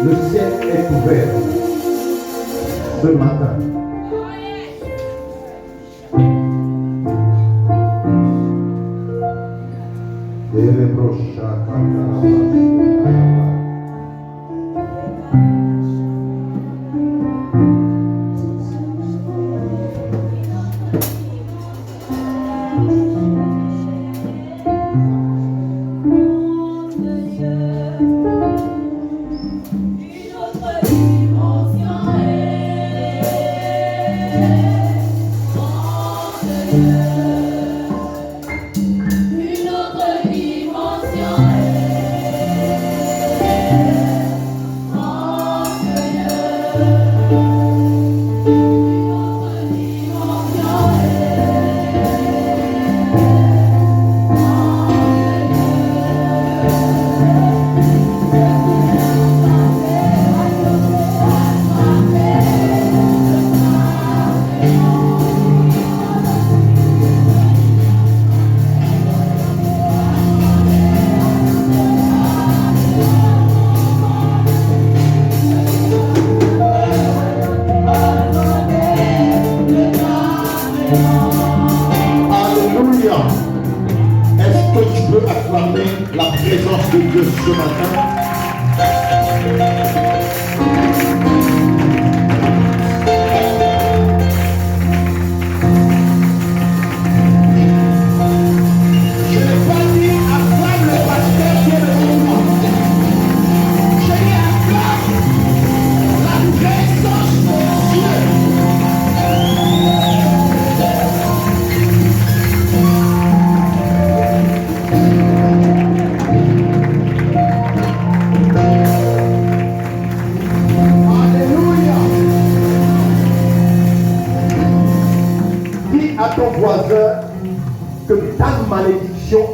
Le ciel est ouvert ce matin.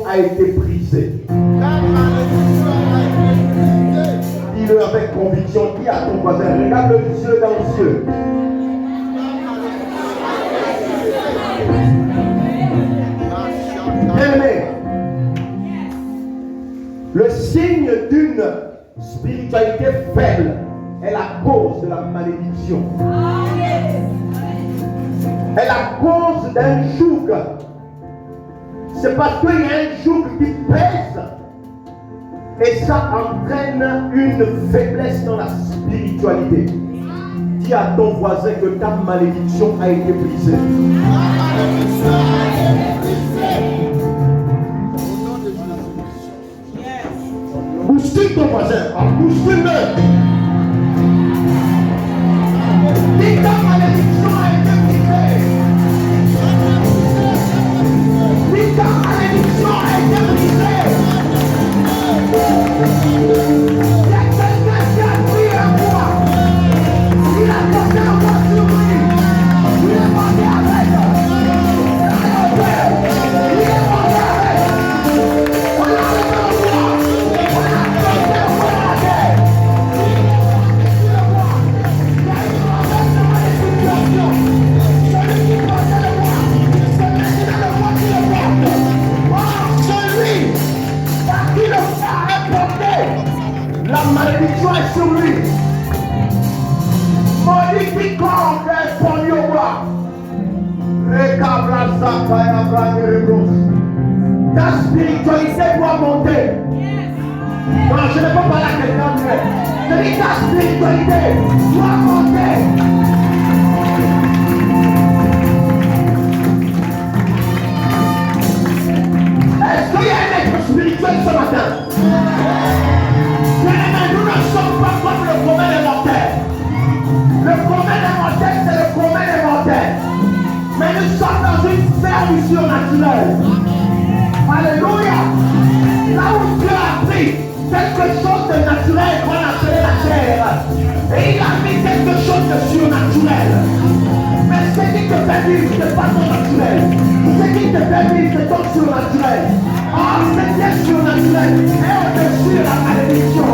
A été brisé. Dis-le avec conviction, dis à ton voisin, regarde le Dieu dans les yeux. Bien-aimé, le signe d'une spiritualité faible est la cause de la malédiction. Est la cause d'un joug. C'est parce qu'il y a un joug qui pèse et ça entraîne une faiblesse dans la spiritualité. Dis à ton voisin que ta malédiction a été brisée. Bouscule ton voisin, bouscule-le. Dis ta malédiction a été brisée. Ta malédiction a été brisée. Il y a quelqu'un qui a pris un bois. Il a porté un bois sur lui. Il est monté avec. Il est monté avec. On a levé le bois. On a porté le bois à la terre. Il a une mauvaise malédiction. Celui qui portait le bois. Celui qui le a apporté, la malédiction est sur lui. Maudit quiconque est pogné au bois. Ta spiritualité doit monter. Non, je ne peux pas parler à quelqu'un de je dis ta spiritualité doit monter. Est-ce qu'il y a un être spirituel ce matin? Bien-aimés, nous ne sommes pas comme le commun des mortels. Le commun des mortels, c'est le commun des mortels. Mais nous sommes dans une ferme surnaturelle. Alléluia. Là où Dieu a pris quelque chose de naturel qu'on appelait la terre. Et il a mis quelque chose de surnaturel. Mais ce qui te fait vivre, ce n'est pas ton naturel. Ce qui te fait vivre, c'est ton surnaturel. Or, ce qui est surnaturel est au-dessus de la malédiction.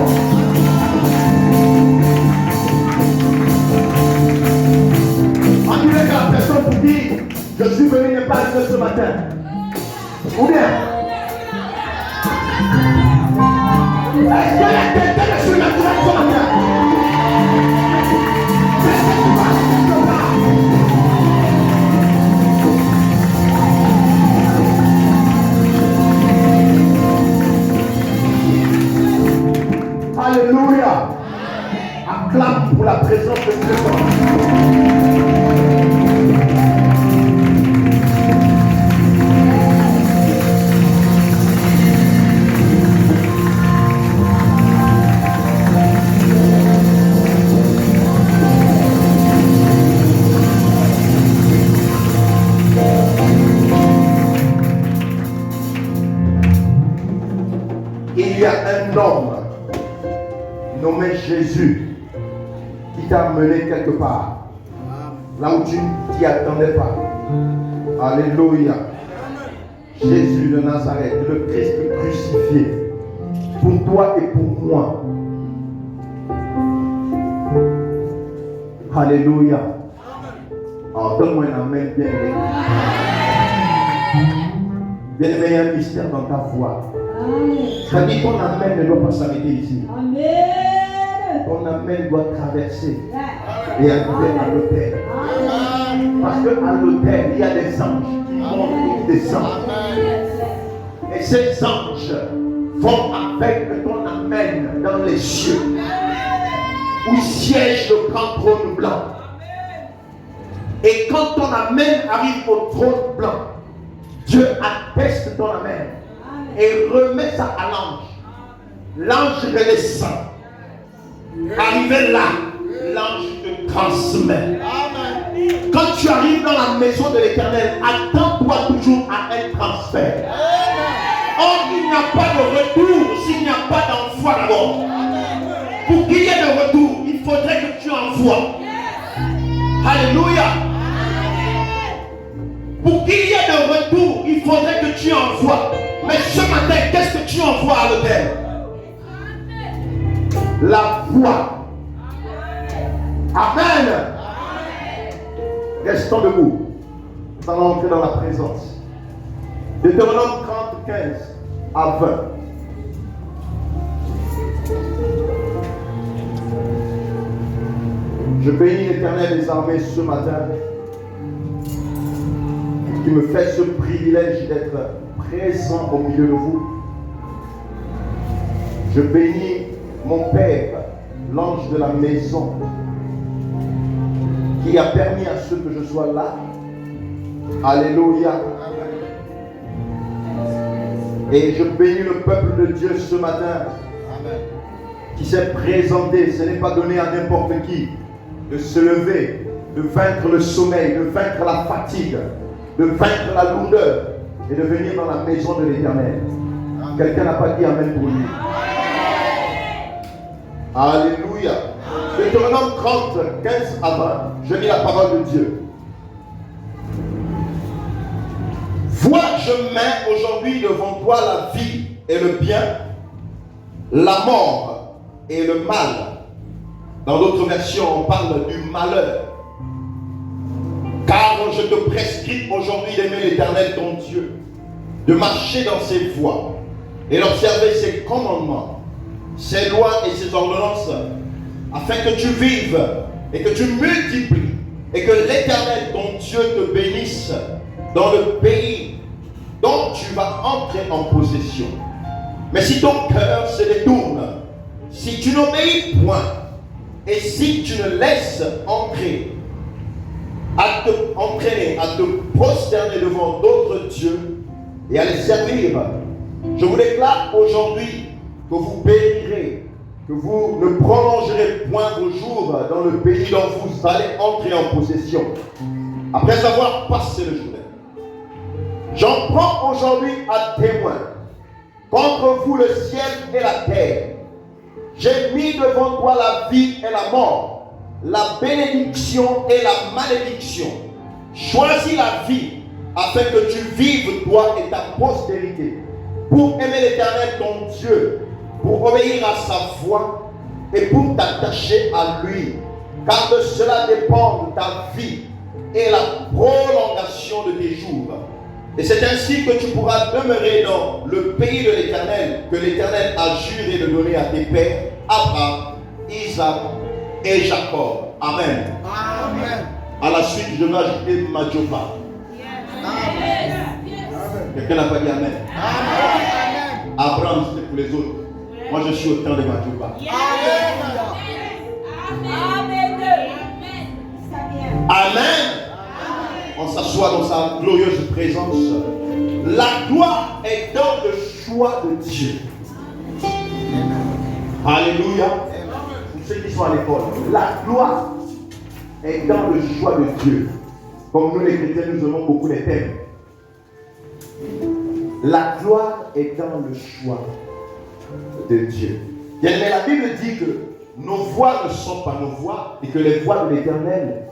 On dirait que la personne vous dit, je suis venu ne pas arriver ce matin. Ou bien, est-ce qu'il y a quelqu'un de surnaturel ce matin? Alléluia. Acclame pour la présence de Dieu. Il y a un homme nommé Jésus qui t'a mené quelque part, là où tu ne t'y attendais pas. Alléluia. Jésus de Nazareth, le Christ crucifié, pour toi et pour moi. Alléluia. Oh, donne-moi un amen bien aimé. Bien aimé, il y a un mystère dans ta voix. Ça dit ton amen ne doit pas s'arrêter ici. Amen. Ton amen doit traverser et arriver à l'autel. Parce qu'à l'autel, il y a des anges qui montent et descendent. Et ces anges vont avec ton amen dans les cieux, où siège le grand trône blanc. Et quand ton amen arrive au trône blanc, Dieu atteste ton amen et remet ça à l'ange. L'ange redescend. Arrivé là, l'ange te transmet. Quand tu arrives dans la maison de l'Éternel, attends-toi toujours à un transfert. Or, il n'y a pas de retour s'il n'y a pas d'envoi d'abord. Pour qu'il y ait de retour, il faudrait que tu envoies. Alléluia. Pour qu'il y ait de retour, il faudrait que tu envoies. Mais ce matin, qu'est-ce que tu envoies à l'autel? La foi. Amen. Restons debout. Nous allons entrer dans la présence. Deutéronome 30, 15 à 20. Je bénis l'Éternel des armées ce matin, qui me fait ce privilège d'être présent au milieu de vous. Je bénis mon Père, l'ange de la maison, qui a permis à ce que je sois là. Alléluia. Et je bénis le peuple de Dieu ce matin, qui s'est présenté. Ce n'est pas donné à n'importe qui de se lever, de vaincre le sommeil, de vaincre la fatigue, de vaincre la lourdeur et de venir dans la maison de l'Éternel. Quelqu'un n'a pas dit amen pour lui. Alléluia. Deutéronome 30, 15 à 20. Je lis la parole de Dieu. Vois, je mets aujourd'hui devant toi la vie et le bien, la mort et le mal. Dans d'autres versions, on parle du malheur. Car je te prescris aujourd'hui d'aimer l'Éternel ton Dieu, de marcher dans ses voies et d'observer ses commandements, ses lois et ses ordonnances, afin que tu vives et que tu multiplies et que l'Éternel ton Dieu te bénisse dans le pays dont tu vas entrer en possession. Mais si ton cœur se détourne, si tu n'obéis point et si tu ne laisses entrer à te entraîner, à te prosterner devant d'autres dieux et à les servir, je vous déclare aujourd'hui que vous périrez, que vous ne prolongerez point vos jours dans le pays dont vous allez entrer en possession, après avoir passé le Jourdain. J'en prends aujourd'hui à témoin contre vous le ciel et la terre. J'ai mis devant toi la vie et la mort, la bénédiction et la malédiction. Choisis la vie afin que tu vives toi et ta postérité, pour aimer l'Éternel ton Dieu, pour obéir à sa voix et pour t'attacher à lui, car de cela dépend ta vie et la prolongation de tes jours. Et c'est ainsi que tu pourras demeurer dans le pays de l'Éternel, que l'Éternel a juré de donner à tes pères, Abraham, Isaac et Jacob. Amen. Amen. À la suite, je vais ajouter Majopa. Quelqu'un n'a pas dit Amen. Amen. Abraham, c'était pour les autres. Moi, je suis au temps de Matouba. Amen. On s'assoit dans sa glorieuse présence. La gloire est dans le choix de Dieu. Alléluia. Pour ceux qui sont à l'école, la gloire est dans le choix de Dieu. Comme nous les chrétiens, nous aimons beaucoup les thèmes. La gloire est dans le choix de Dieu. Mais la Bible dit que nos voix ne sont pas nos voix et que les voix de l'Éternel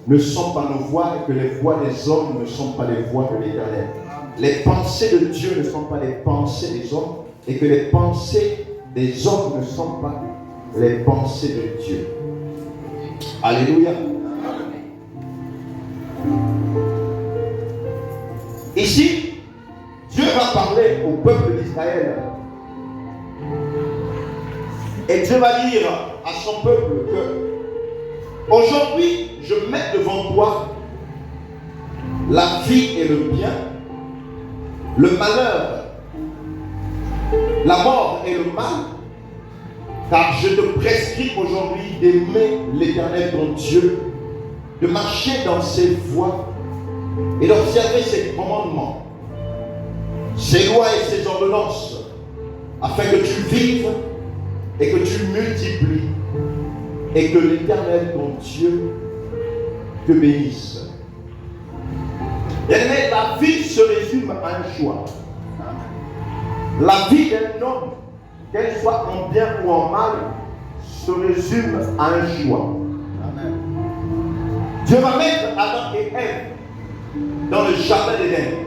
ne sont pas nos voix et que les voix des hommes ne sont pas les voix de l'Éternel. Les pensées de Dieu ne sont pas les pensées des hommes et que les pensées des hommes ne sont pas les pensées de Dieu. Alléluia. Ici, Dieu va parler au peuple d'Israël. Et Dieu va dire à son peuple que aujourd'hui, je mets devant toi la vie et le bien, le malheur, la mort et le mal, car je te prescris aujourd'hui d'aimer l'Éternel ton Dieu, de marcher dans ses voies et d'observer ses commandements, ses lois et ses ordonnances, afin que tu vives et que tu multiplies et que l'Éternel ton Dieu te bénisse. Bien-aimé, la vie se résume à un choix. La vie d'un homme, qu'elle soit en bien ou en mal, se résume à un choix. Amen. Dieu va mettre Adam et Ève dans le jardin d'Éden.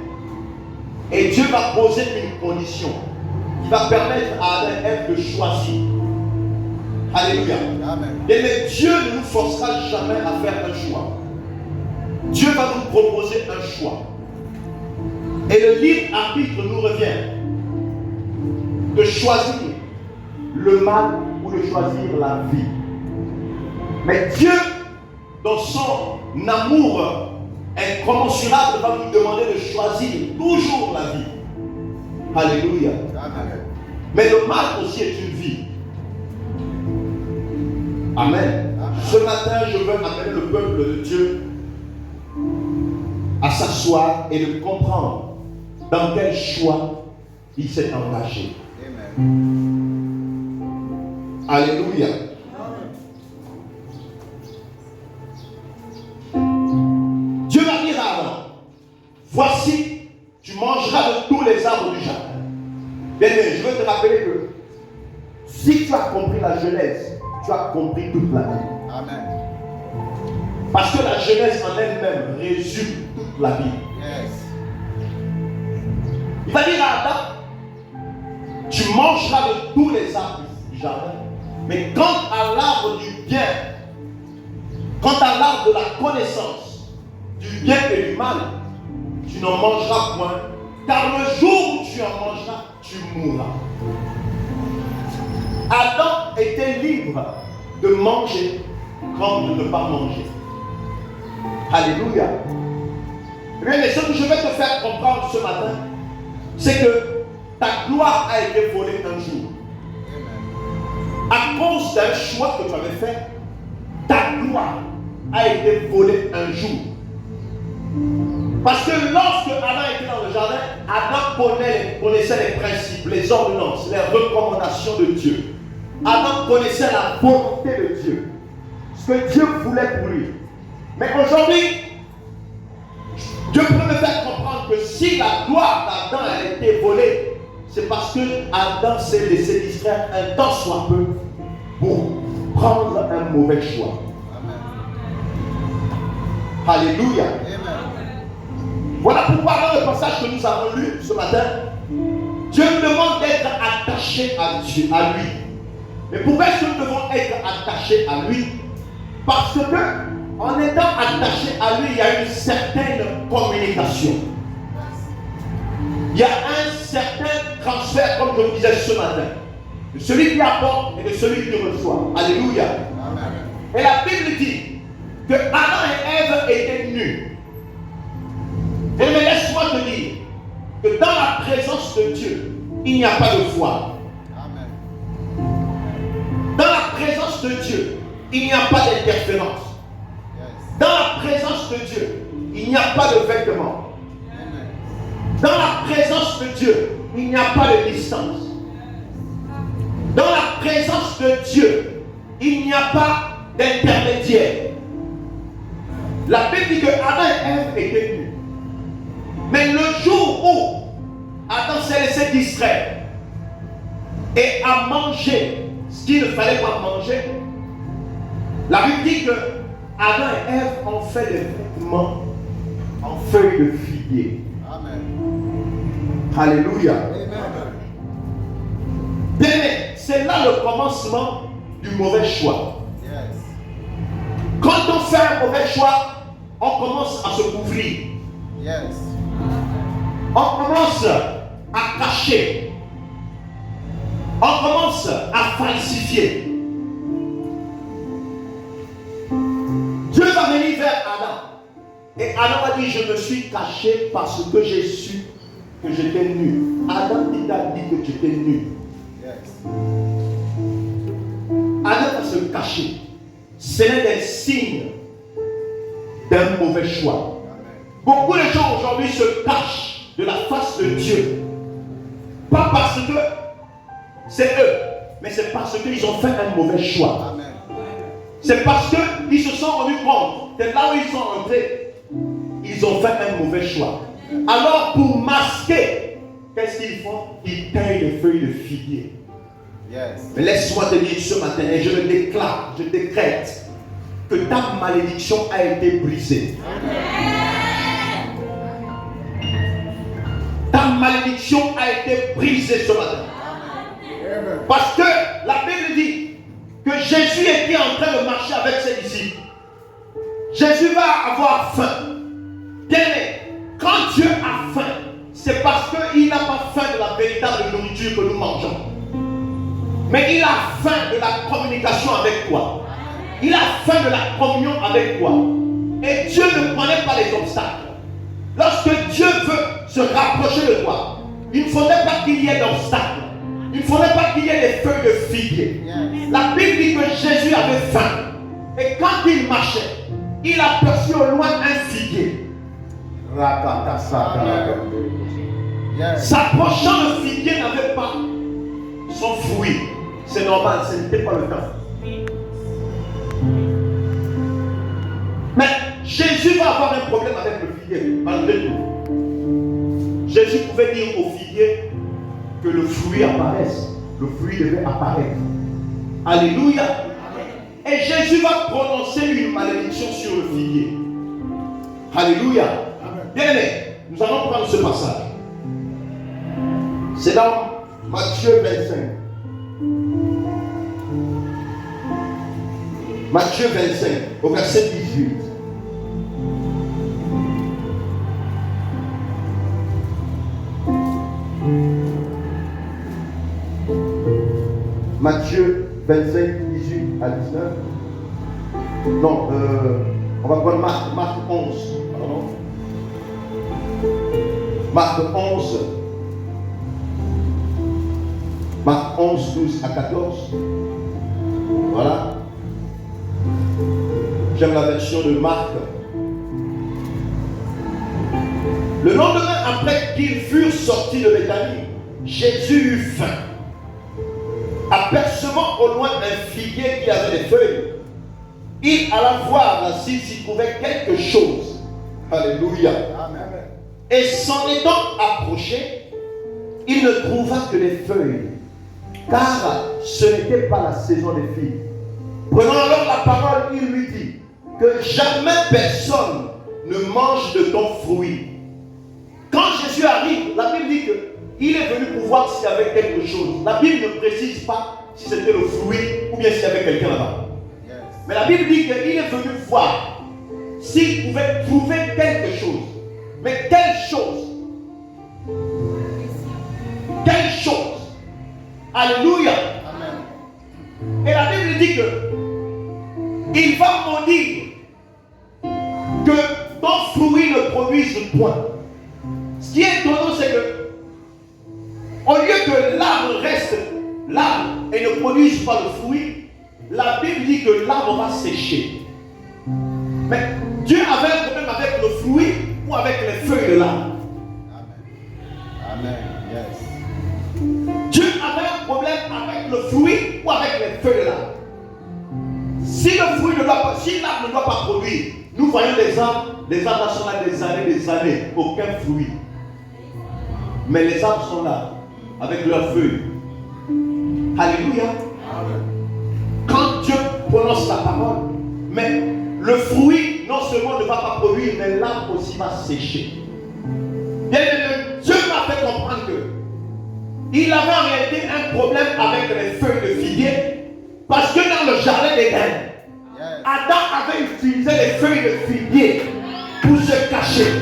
Et Dieu va poser une condition qui va permettre à Adam et Ève de choisir. Alléluia. Amen. Mais Dieu ne nous forcera jamais à faire un choix. Dieu va nous proposer un choix. Et le libre arbitre nous revient de choisir le mal ou de choisir la vie. Mais Dieu, dans son amour incommensurable, va nous demander de choisir toujours la vie. Alléluia. Amen. Mais le mal aussi est une vie. Amen. Amen. Ce matin, je veux amener le peuple de Dieu à s'asseoir et de comprendre dans quel choix il s'est engagé. Amen. Alléluia. Amen. Dieu va dire à Adam, voici, tu mangeras de tous les arbres du jardin. Bien, je veux te rappeler que si tu as compris la Genèse, tu as compris toute la Bible. Amen. Parce que la Genèse en elle-même résume toute la Bible. Yes. Il va dire à Adam, tu mangeras de tous les arbres du jardin, mais quant à l'arbre du bien, quant à l'arbre de la connaissance du bien et du mal, tu n'en mangeras point, car le jour où tu en mangeras, tu mourras. Adam était libre de manger comme de ne pas manger. Alléluia. Mais ce que je vais te faire comprendre ce matin, c'est que ta gloire a été volée un jour. À cause d'un choix que tu avais fait, ta gloire a été volée un jour. Parce que lorsque Adam était dans le jardin, Adam connaissait les principes, les ordonnances, les recommandations de Dieu. Adam connaissait la volonté de Dieu, ce que Dieu voulait pour lui. Mais aujourd'hui, Dieu peut me faire comprendre que si la gloire d'Adam a été volée, c'est parce que Adam s'est laissé distraire un temps soit peu pour prendre un mauvais choix. Amen. Alléluia. Amen. Voilà pourquoi dans le passage que nous avons lu ce matin, Dieu nous demande d'être attachés à Dieu, à lui. Mais pourquoi est-ce que nous devons être attachés à lui? Parce que en étant attachés à lui, il y a une certaine communication. Il y a un certain transfert, comme je vous disais ce matin, de celui qui apporte et de celui qui reçoit. Alléluia. Amen. Et la Bible dit que Adam et Ève étaient nus. Et mais laisse-moi te dire que dans la présence de Dieu, il n'y a pas de voile. Amen. présence de Dieu, il n'y a pas d'interférence. Dans la présence de Dieu, il n'y a pas de vêtements. Dans la présence de Dieu, il n'y a pas de distance. Dans la présence de Dieu, il n'y a pas d'intermédiaire. La Bible dit que Adam et Ève étaient nus. Mais le jour où Adam s'est laissé distraire et a mangé ce qu'il ne fallait pas manger, la Bible dit que Adam et Ève ont fait des vêtements en feuilles de figuier. Amen. Alléluia. Amen. Bien, c'est là le commencement du mauvais choix. Yes. Quand on fait un mauvais choix, on commence à se couvrir. Yes. On commence à cacher. On commence à falsifier. Dieu va venir vers Adam. Et Adam a dit, je me suis caché parce que j'ai su que j'étais nu. Adam, il t'a dit que tu étais nu. Yes. Adam va se cacher. C'est l'un des signes d'un mauvais choix. Beaucoup de gens aujourd'hui se cachent de la face de Dieu. Pas parce que c'est eux, mais c'est parce qu'ils ont fait un mauvais choix. Amen. C'est parce qu'ils se sont rendus compte que là où ils sont entrés, ils ont fait un mauvais choix. Alors pour masquer, qu'est-ce qu'ils font? Ils taillent les feuilles de figuier. Yes. Mais laisse-moi te dire ce matin, et je le déclare, je décrète, que ta malédiction a été brisée. Amen. Ta malédiction a été brisée ce matin. Amen. Parce que la Bible dit que Jésus était en train de marcher avec ses disciples. Jésus va avoir faim. Bien-aimé, quand Dieu a faim, c'est parce qu'il n'a pas faim de la véritable nourriture que nous mangeons. Mais il a faim de la communication avec toi. Il a faim de la communion avec toi. Et Dieu ne connaît pas les obstacles. Lorsque Dieu veut se rapprocher de toi, il ne faudrait pas qu'il y ait d'obstacles. Il ne faudrait pas qu'il y ait des feuilles de figuier. La Bible dit que Jésus avait faim. Et quand il marchait, il aperçut au loin un figuier. S'approchant, le figuier n'avait pas son fruit. C'est normal, ce n'était pas le temps. Mais Jésus va avoir un problème avec le figuier, malgré tout. Jésus pouvait dire au figuier que le fruit apparaisse. Le fruit devait apparaître. Alléluia. Et Jésus va prononcer une malédiction sur le figuier. Alléluia. Bien aimé, nous allons prendre ce passage. C'est dans Matthieu 25. Matthieu 25, au verset 18. Matthieu 25, 18 à 19. Non, on va prendre Marc 11. Pardon. Marc 11. Marc 11, 12 à 14. Voilà. J'aime la version de Marc. Le lendemain, après qu'ils furent sortis de Béthanie, Jésus eut faim. Apercevant au loin un figuier qui avait des feuilles, il alla voir s'il trouvait quelque chose. Alléluia. Amen. Et s'en étant approché, il ne trouva que des feuilles, car ce n'était pas la saison des figues. Prenant alors la parole, il lui dit que jamais personne ne mange de ton fruit. Quand Jésus arrive, la Bible dit qu'il est venu pour voir s'il y avait quelque chose. La Bible ne précise pas si c'était le fruit ou bien s'il y avait quelqu'un là-bas. Yes. Mais la Bible dit qu'il est venu voir s'il pouvait trouver quelque chose. Mais quelle chose? Quelle chose? Alléluia. Amen. Et la Bible dit que il va maudire que ton fruit ne produise point. Ce qui est étonnant, c'est que au lieu que l'arbre reste l'arbre et ne produise pas le fruit, la Bible dit que l'arbre va sécher. Mais Dieu avait un problème avec le fruit ou avec les feuilles de l'arbre. Amen. Yes. Dieu avait un problème avec le fruit ou avec les feuilles de l'arbre. Si le fruit ne doit pas, si l'arbre ne doit pas produire, nous voyons les arbres sont là des années, aucun fruit. Mais les arbres sont là, avec leurs feuilles. Alléluia. Amen. Quand Dieu prononce la parole, mais le fruit non seulement ne va pas produire, mais l'arbre aussi va sécher. Bien, Dieu m'a fait comprendre que il avait en réalité un problème avec les feuilles de figuier, parce que dans le jardin d'Éden, Adam avait utilisé les feuilles de figuier pour se cacher.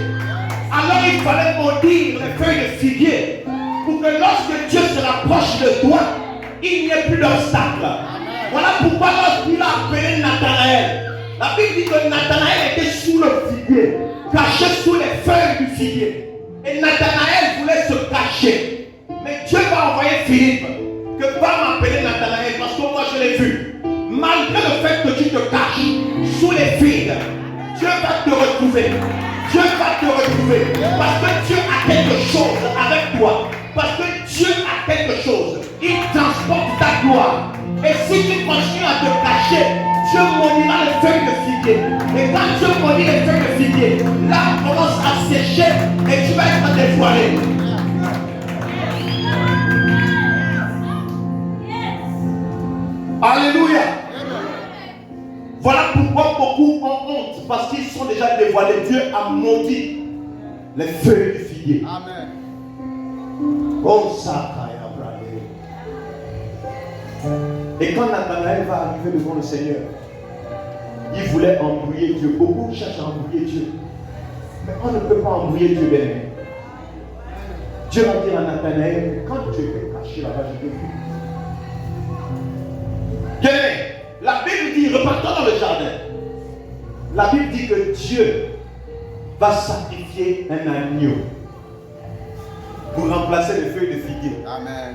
Alors il fallait maudire les feuilles de figuier pour que lorsque Dieu se rapproche de toi, il n'y ait plus d'obstacle. Voilà pourquoi lorsqu'il a appelé Nathanaël, la Bible dit que Nathanaël était sous le figuier, caché sous les feuilles du figuier. Et Nathanaël voulait se cacher. Mais Dieu va envoyer Philippe, que va m'appeler Nathanaël, parce que moi je l'ai vu. Malgré le fait que tu te caches sous les figues, Dieu va te retrouver. Dieu va te retrouver. Parce que Dieu a quelque chose avec toi. Parce que Dieu a quelque chose. Il transporte ta gloire. Et si tu continues à te cacher, Dieu maudira les feuilles de figuier. Et quand Dieu maudit les feuilles de figuier, l'arbre commence à sécher et tu vas être dévoilé. Alléluia. Voilà pourquoi beaucoup ont honte, parce qu'ils sont déjà dévoilés. Dieu a maudit les feuilles du figuier. Amen. Oh, ça, et quand Nathanaël va arriver devant le Seigneur, il voulait embrouiller Dieu. Beaucoup cherchent à embrouiller Dieu. Mais on ne peut pas embrouiller Dieu bien. Dieu va dire à Nathanaël, quand tu étais caché là-bas, je t'ai vu. Bien-aimé, la Bible dit, repartons dans le jardin. La Bible dit que Dieu va sacrifier un agneau pour remplacer les feuilles de figuier. Amen.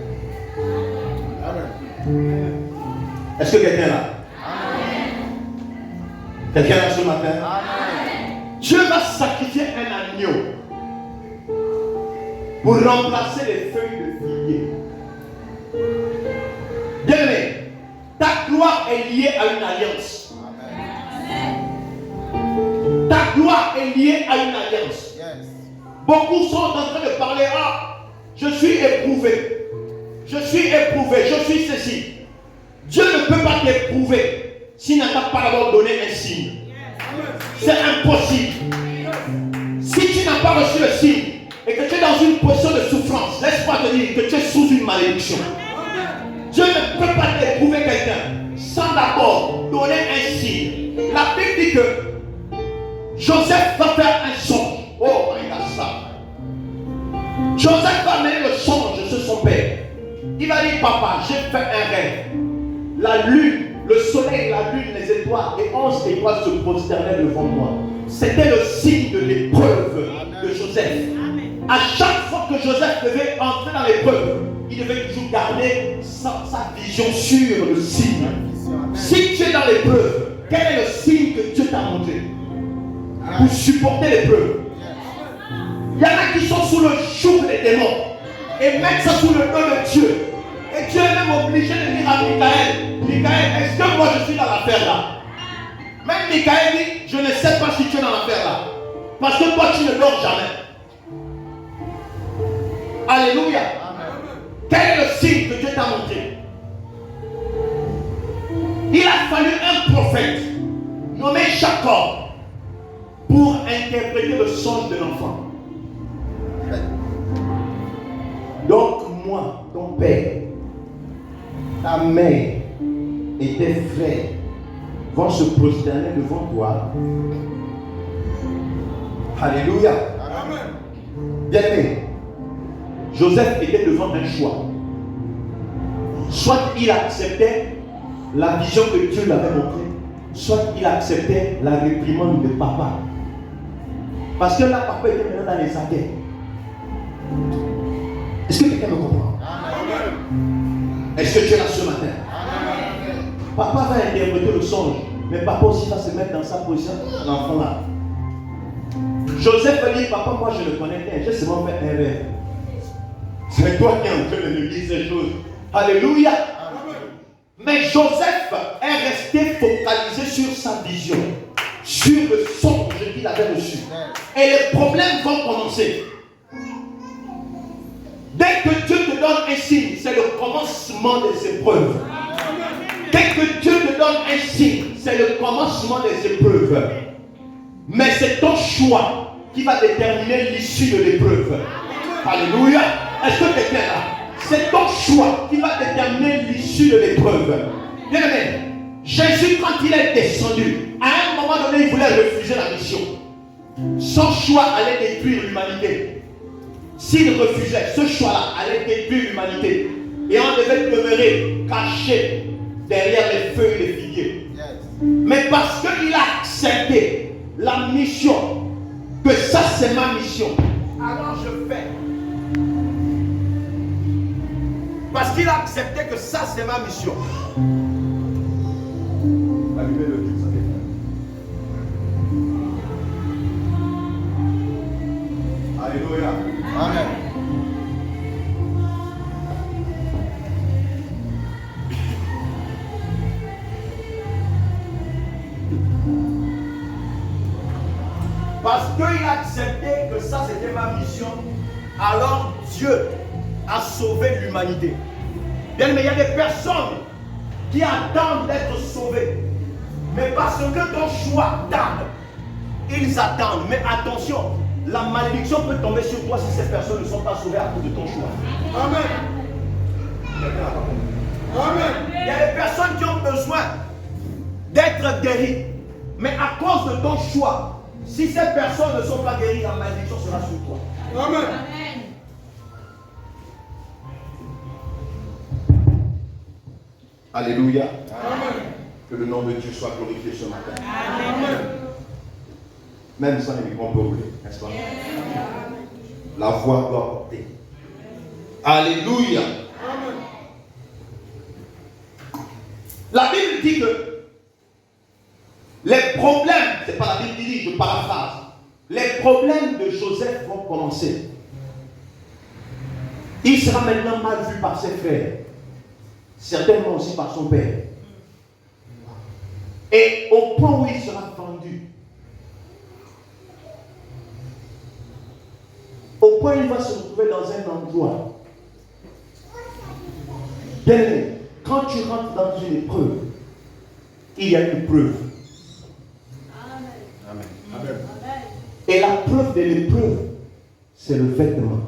Amen. Est-ce que quelqu'un est là? Amen. Quelqu'un est là ce matin? Amen. Dieu va sacrifier un agneau pour remplacer les feuilles de figuier. Bien-aimé, ta gloire est liée à une alliance. Amen. Ta gloire est liée à une alliance. Yes. Beaucoup sont en train de parler, je suis éprouvé. Je suis éprouvé, je suis ceci. Dieu ne peut pas t'éprouver s'il n'a pas d'abord donné un signe. C'est impossible. Si tu n'as pas reçu le signe et que tu es dans une position de souffrance, laisse-moi te dire que tu es sous une malédiction. Dieu ne peut pas t'éprouver quelqu'un sans d'abord donner un signe. La Bible dit que Joseph va faire un songe. Oh, il a ça. Joseph va mener le songe de son père. Il va dire, papa, j'ai fait un rêve. La lune, le soleil, la lune, les étoiles et 11 étoiles se prosternaient devant moi. C'était le signe de l'épreuve de Joseph. À chaque fois que Joseph devait entrer dans l'épreuve, il devait toujours garder sa vision sur le signe. Si tu es dans l'épreuve, quel est le signe que Dieu t'a montré pour supporter l'épreuve? Il y en a qui sont sous le joug des démons et mettent ça sous le nom de Dieu. Et Dieu est même obligé de dire à Michaël, est-ce que moi je suis dans l'affaire là? Même Michaël dit, je ne sais pas si tu es dans l'affaire là. Parce que toi tu ne dors jamais. Alléluia. Amen. Quel est le signe que Dieu t'a montré? Il a fallu un prophète nommé Jacob pour interpréter le songe de l'enfant. Donc moi, ton père, ta mère et tes frères vont se prosterner devant toi. Alléluia. Amen. Bien-aimé, Joseph était devant un choix. Soit il acceptait la vision que Dieu lui avait montrée, soit il acceptait la réprimande de papa. Parce que là, papa était maintenant dans les affaires. Est-ce que quelqu'un me comprend? Est-ce que tu es là ce matin? Papa va interpréter le songe, mais papa aussi va se mettre dans sa position. L'enfant là. Joseph va dire, papa, moi je le connais bien, j'ai seulement fait un rêve. C'est toi qui es en train de me dire ces choses. Alléluia. Mais Joseph est resté focalisé sur sa vision, sur le songe qu'il avait reçu. Et les problèmes vont commencer. Dès que Dieu te donne un signe, c'est le commencement des épreuves. Dès que Dieu te donne un signe, c'est le commencement des épreuves. Mais c'est ton choix qui va déterminer l'issue de l'épreuve. Alléluia. Est-ce que tu es clair là? C'est ton choix qui va déterminer l'issue de l'épreuve. Bien aimé, Jésus, quand il est descendu, à un moment donné, il voulait refuser la mission. Son choix allait détruire l'humanité. S'il refusait, ce choix-là allait détruire l'humanité. Et on devait demeurer caché derrière les feuilles et les figuiers. Mais parce qu'il a accepté la mission, que ça c'est ma mission, alors je fais. Parce qu'il a accepté que ça c'est ma mission. Allumez le Dieu, ça fait. Alléluia. Amen. Parce qu'il a accepté que ça c'était ma mission, alors Dieu a sauvé l'humanité. Bien, mais il y a des personnes qui attendent d'être sauvées. Mais parce que ton choix tarde, ils attendent. Mais attention, la malédiction peut tomber sur toi si ces personnes ne sont pas sauvées à cause de ton choix. Amen. Amen. Il y a des personnes qui ont besoin d'être guéries. Mais à cause de ton choix, si ces personnes ne sont pas guéries, la malédiction sera sur toi. Amen. Alléluia. Amen. Que le nom de Dieu soit glorifié ce matin. Amen. Même sans les micros, on peut ouvrir, n'est-ce pas? La voix doit porter. Alléluia. Amen. La Bible dit que les problèmes, c'est pas la Bible qui dit, je paraphrase, les problèmes de Joseph vont commencer. Il sera maintenant mal vu par ses frères. Certainement aussi par son père. Et au point où il sera vendu, au point où il va se retrouver dans un endroit. Bien aimé, quand tu rentres dans une épreuve, il y a une preuve. Amen. Amen. Et la preuve de l'épreuve, c'est le vêtement.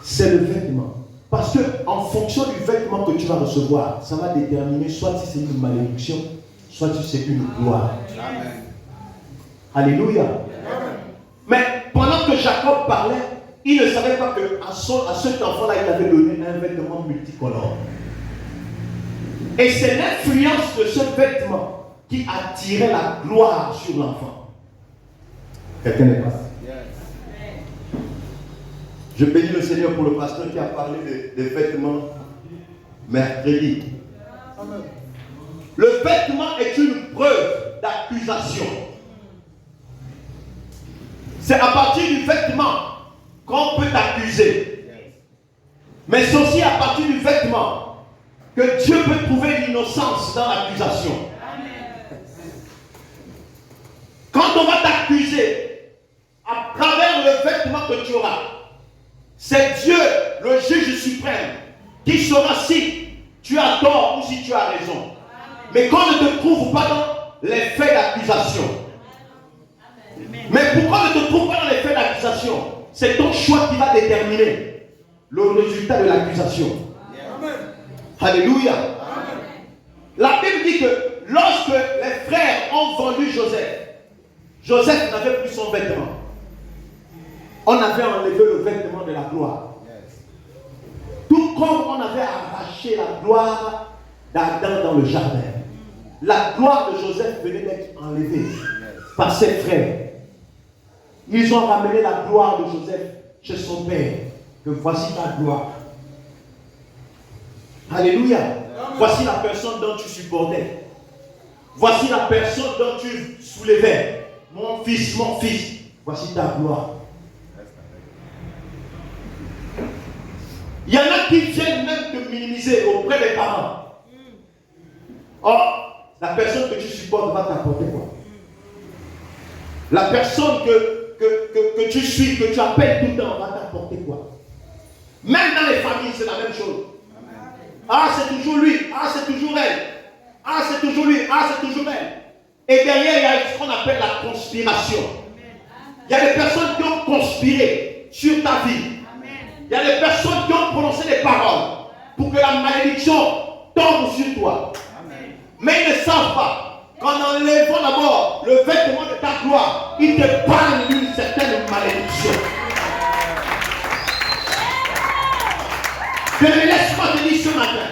C'est le vêtement. Parce que en fonction du vêtement que tu vas recevoir, ça va déterminer soit si c'est une malédiction, soit si c'est une gloire. Amen. Alléluia. Amen. Mais pendant que Jacob parlait, il ne savait pas qu'à cet enfant-là, il avait donné un vêtement multicolore. Et c'est l'influence de ce vêtement qui attirait la gloire sur l'enfant. Quelqu'un n'est pas. Je bénis le Seigneur pour le pasteur qui a parlé des vêtements mercredi. Amen. Le vêtement est une preuve d'accusation. C'est à partir du vêtement qu'on peut t'accuser. Mais c'est aussi à partir du vêtement que Dieu peut trouver l'innocence dans l'accusation. Quand on va t'accuser à travers le vêtement que tu auras, c'est Dieu, le juge suprême, qui saura si tu as tort ou si tu as raison. Mais qu'on ne te trouve pas dans les faits d'accusation. Mais pourquoi ne te trouve pas dans les faits d'accusation? C'est ton choix qui va déterminer le résultat de l'accusation. Alléluia. La Bible dit que lorsque les frères ont vendu Joseph, Joseph n'avait plus son vêtement. On avait enlevé le vêtement de la gloire. Tout comme on avait arraché la gloire d'Adam dans le jardin. La gloire de Joseph venait d'être enlevée par ses frères. Ils ont ramené la gloire de Joseph chez son père. Que voici ta gloire. Alléluia. Voici la personne dont tu supportais. Voici la personne dont tu soulevais. Mon fils, voici ta gloire. Il y en a qui viennent même te minimiser auprès des parents. Or, la personne que tu supportes va t'apporter quoi? La personne que tu suis, que tu appelles tout le temps, va t'apporter quoi? Même dans les familles, c'est la même chose. Ah, c'est toujours lui. Ah, c'est toujours elle. Ah, c'est toujours lui. Ah, c'est toujours elle. Et derrière, il y a ce qu'on appelle la conspiration. Il y a des personnes qui ont conspiré sur ta vie. Il y a des personnes qui ont prononcé des paroles pour que la malédiction tombe sur toi. Mais ils ne savent pas qu'en enlevant d'abord le vêtement de ta gloire, ils te parlent d'une certaine malédiction. Mais laisse-moi te dire ce matin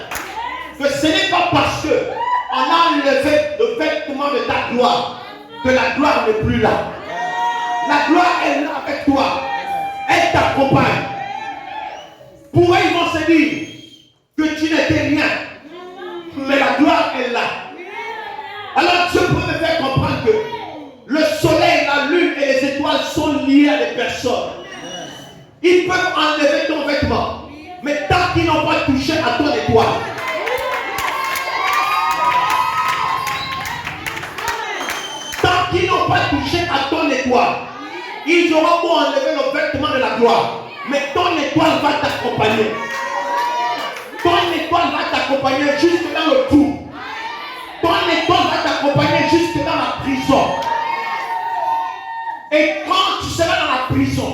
que ce n'est pas parce que on a enlevé le vêtement de ta gloire que la gloire n'est plus là. La gloire est là avec toi. Elle t'accompagne. Pour eux, ils vont se dire que tu n'étais rien. Mais la gloire est là. Alors Dieu peut me faire comprendre que le soleil, la lune et les étoiles sont liés à des personnes. Ils peuvent enlever ton vêtement. Mais tant qu'ils n'ont pas touché à ton étoile. Tant qu'ils n'ont pas touché à ton étoile, ils auront beau enlever le vêtement de la gloire. Mais ton étoile va t'accompagner. Ton étoile va t'accompagner jusque dans le trou. Ton étoile va t'accompagner jusque dans la prison. Et quand tu seras dans la prison,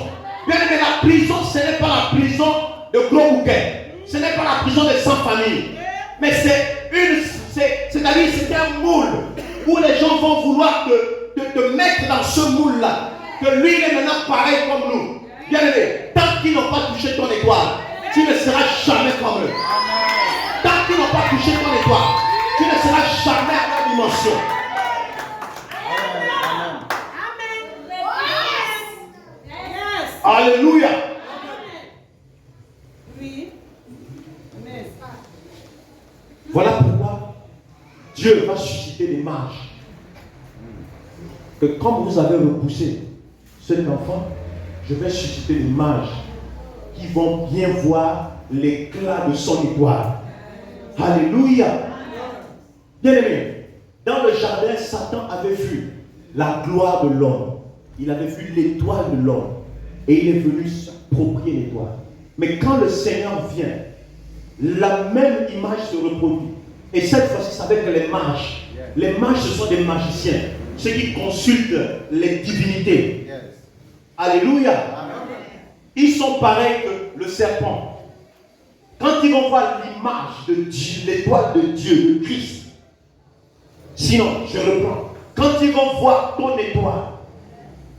bien aimé, la prison, ce n'est pas la prison de gros bouquets. Ce n'est pas la prison des sans-familles. Mais c'est-à-dire c'est un moule où les gens vont vouloir te mettre dans ce moule-là. Que lui, il est maintenant pareil comme nous. Bien aimé, tant qu'ils n'ont pas touché ton étoile, tu ne seras jamais comme eux. Tant qu'ils n'ont pas touché ton étoile, tu ne seras jamais à leur dimension. Alléluia. Voilà pourquoi Dieu va susciter des mages. Que comme vous avez repoussé cet enfant, je vais susciter des mages qui vont bien voir l'éclat de son étoile. Alléluia. Bien aimé, dans le jardin, Satan avait vu la gloire de l'homme. Il avait vu l'étoile de l'homme. Et il est venu s'approprier l'étoile. Mais quand le Seigneur vient, la même image se reproduit. Et cette fois-ci, c'est avec les mages. Les mages, ce sont des magiciens. Ceux qui consultent les divinités. Alléluia. Ils sont pareils que le serpent. Quand ils vont voir l'image de Dieu, l'étoile de Dieu, de Christ. Sinon, je reprends. Quand ils vont voir ton étoile,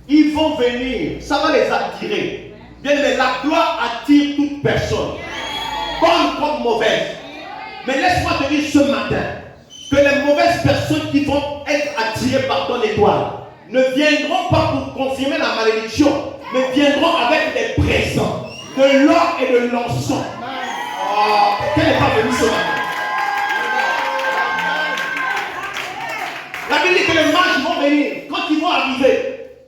ils vont venir, ça va les attirer. Bien, mais la gloire attire toute personne, bonne comme mauvaise. Mais laisse-moi te dire ce matin que les mauvaises personnes qui vont être attirées par ton étoile ne viendront pas pour confirmer la malédiction, mais viendront avec des présents, de l'or et de l'encens. Oh, quel n'est pas venu ce matin? La Bible dit que les mages vont venir. Quand ils vont arriver,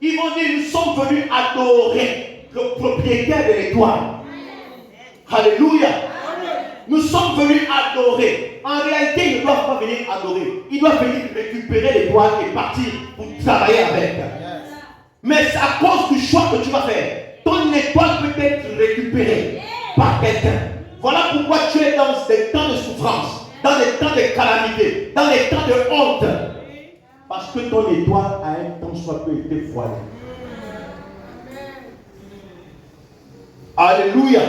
ils vont dire, nous sommes venus adorer le propriétaire de l'étoile. Alléluia. Nous sommes venus adorer. En réalité, ils ne doivent pas venir adorer. Ils doivent venir récupérer l'étoile et partir pour travailler avec. Mais c'est à cause du choix que tu vas faire. Ton étoile peut être récupérée par quelqu'un. Voilà pourquoi tu es dans des temps de souffrance, dans des temps de calamité, dans des temps de honte. Parce que ton étoile a un temps soit peu été voilée. Alléluia.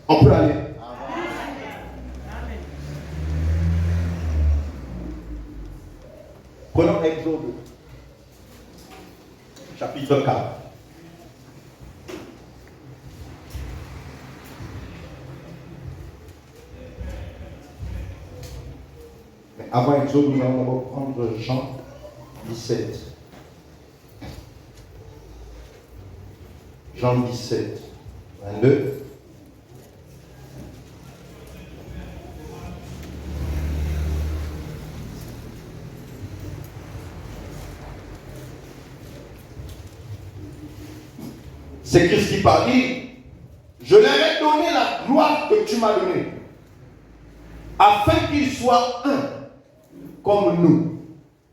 On peut aller. Prenons Exode, chapitre 4. Mais avant Exode, nous allons d'abord prendre Jean 17. Jean 17. 22. C'est Christ qui parle. Je leur ai donné la gloire que tu m'as donnée, afin qu'ils soient un, comme nous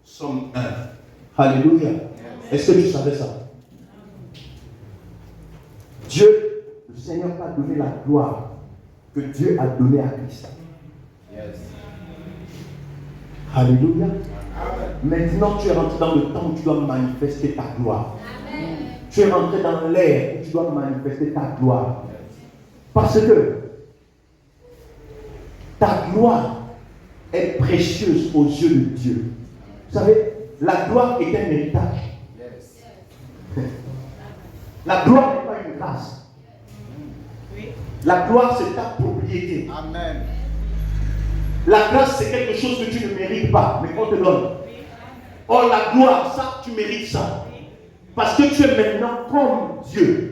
sommes un. Alléluia. Est-ce que tu savais ça? Dieu, le Seigneur t'a donné la gloire que Dieu a donnée à Christ. Yes. Alléluia. Amen. Maintenant, tu es rentré dans le temps où tu dois manifester ta gloire. Amen. Tu es rentré dans l'ère où tu dois manifester ta gloire. Parce que ta gloire est précieuse aux yeux de Dieu. Vous savez, la gloire est un héritage. Yes. La gloire n'est pas une grâce. La gloire, c'est ta propriété. Amen. La grâce, c'est quelque chose que tu ne mérites pas, mais qu'on te donne. Or, la gloire, ça, tu mérites ça. Parce que tu es maintenant comme Dieu.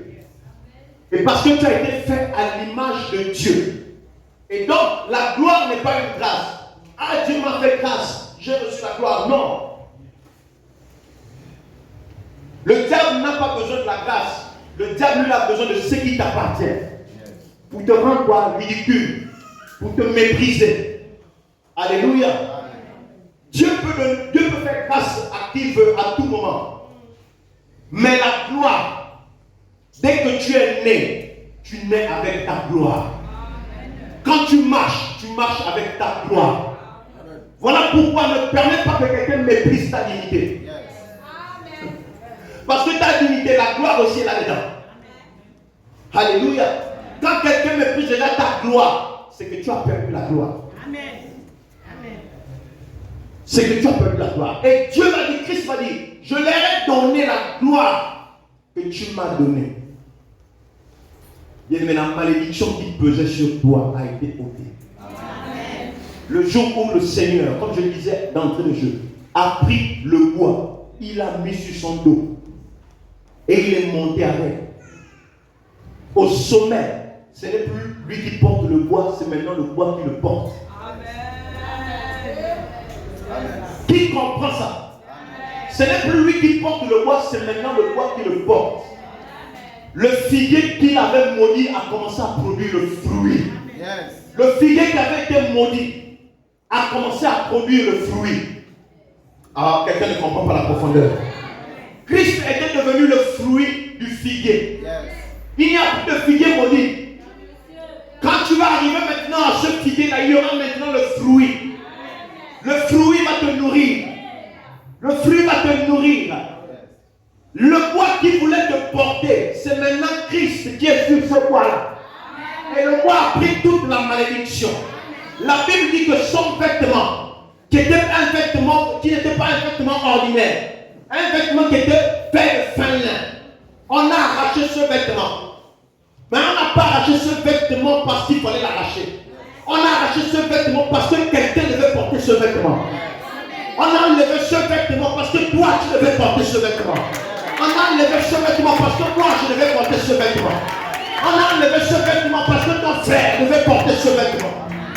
Et parce que tu as été fait à l'image de Dieu. Et donc, la gloire n'est pas une grâce. Ah, Dieu m'a fait grâce, j'ai reçu la gloire. Non. Le diable n'a pas besoin de la grâce. Le diable, lui, a besoin de ce qui t'appartient. Pour te rendre quoi, ridicule. Pour te mépriser. Alléluia. Dieu peut faire grâce à qui veut, à tout moment. Mais la gloire, dès que tu es né, tu nais avec ta gloire. Quand tu marches avec ta gloire. Voilà pourquoi ne permets pas que quelqu'un méprise ta dignité. Parce que ta dignité, la gloire aussi est là-dedans. Alléluia. Quand quelqu'un méprise déjà ta gloire, c'est que tu as perdu la gloire. Amen. C'est que tu as perdu la gloire. Et Dieu va dire, Christ va dire, je leur ai donné la gloire que tu m'as donnée. Mais la malédiction qui pesait sur toi a été ôtée. Amen. Le jour où le Seigneur, comme je le disais d'entrée de jeu, a pris le bois, il l'a mis sur son dos et il est monté avec. Au sommet, ce n'est plus lui qui porte le bois, c'est maintenant le bois qui le porte. Amen. Qui comprend ça? Amen. Ce n'est plus lui qui porte le bois, c'est maintenant le bois qui le porte. Le figuier qu'il avait maudit a commencé à produire le fruit. Yes. Le figuier qui avait été maudit a commencé à produire le fruit. Ah, quelqu'un ne comprend pas la profondeur. Christ était devenu le fruit du figuier. Yes. Il n'y a plus de figuier maudit. Quand tu vas arriver maintenant à ce figuier-là, il y aura maintenant le fruit. Le fruit va te nourrir. Le fruit va te nourrir. Le bois qui voulait te porter, c'est maintenant Christ qui est sur ce bois-là. Et le bois a pris toute la malédiction. La Bible dit que son vêtement, qui était un vêtement, qui n'était pas un vêtement ordinaire, un vêtement qui était fait de fin lin, on a arraché ce vêtement. Mais on n'a pas arraché ce vêtement parce qu'il fallait l'arracher. On a arraché ce vêtement parce que quelqu'un devait porter ce vêtement. On a enlevé ce vêtement parce que toi tu devais porter ce vêtement. On a enlevé ce vêtement parce que moi je devais porter ce vêtement. On a enlevé ce vêtement parce que ton frère devait porter ce vêtement.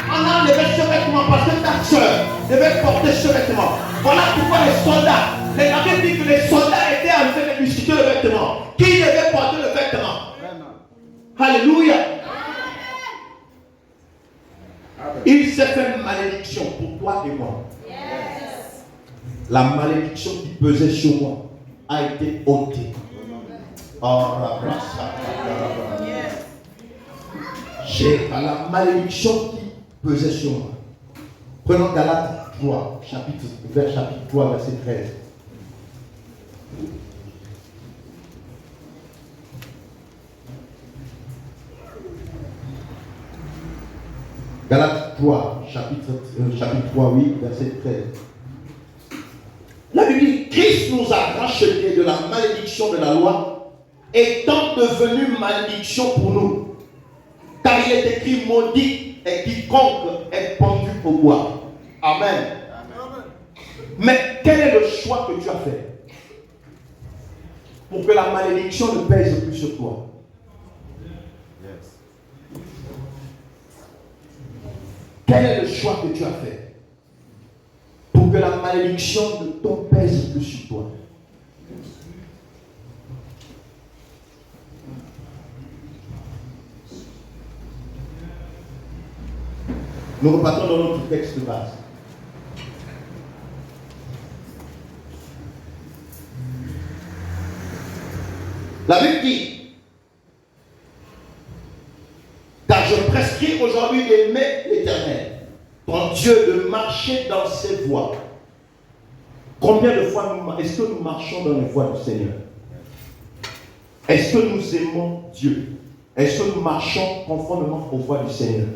On a enlevé ce vêtement parce que ta soeur devait porter ce vêtement. Voilà pourquoi les soldats, la Bible dit que les soldats étaient en train de discuter le vêtement. Qui devait porter le vêtement? Alléluia. Il s'est fait une malédiction pour toi et moi. Yes. La malédiction qui pesait sur moi a été ôtée. J'ai la malédiction qui pesait sur moi. Prenons Galates 3, chapitre 3, verset 13. Galates 3, chapitre 3, oui, verset 13. La Bible dit, Christ nous a rachetés de la malédiction de la loi, étant devenu malédiction pour nous. Car il est écrit, maudit est quiconque est pendu au bois. Amen. Amen. Mais quel est le choix que tu as fait pour que la malédiction ne pèse plus sur toi? Quel est le choix que tu as fait pour que la malédiction ne tombe pèse plus sur toi? Nous repartons dans notre texte de base. La Bible dit, car je prescris aujourd'hui d'aimer l'Éternel, ton Dieu, de marcher dans ses voies. Combien de fois est-ce que nous marchons dans les voies du Seigneur? Est-ce que nous aimons Dieu? Est-ce que nous marchons conformément aux voies du Seigneur?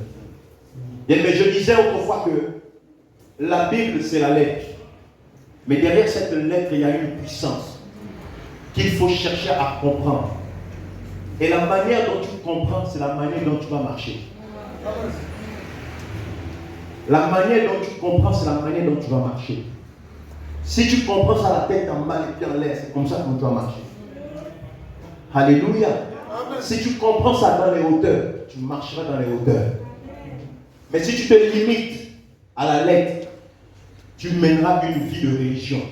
Mais je disais autrefois que la Bible c'est la lettre. Mais derrière cette lettre, il y a une puissance qu'il faut chercher à comprendre. Et la manière dont tu comprends, c'est la manière dont tu vas marcher. La manière dont tu comprends, c'est la manière dont tu vas marcher. Si tu comprends ça la tête en bas, les pieds en l'air, c'est comme ça que tu vas marcher. Alléluia. Si tu comprends ça dans les hauteurs, tu marcheras dans les hauteurs. Mais si tu te limites à la lettre, tu mèneras une vie de religion.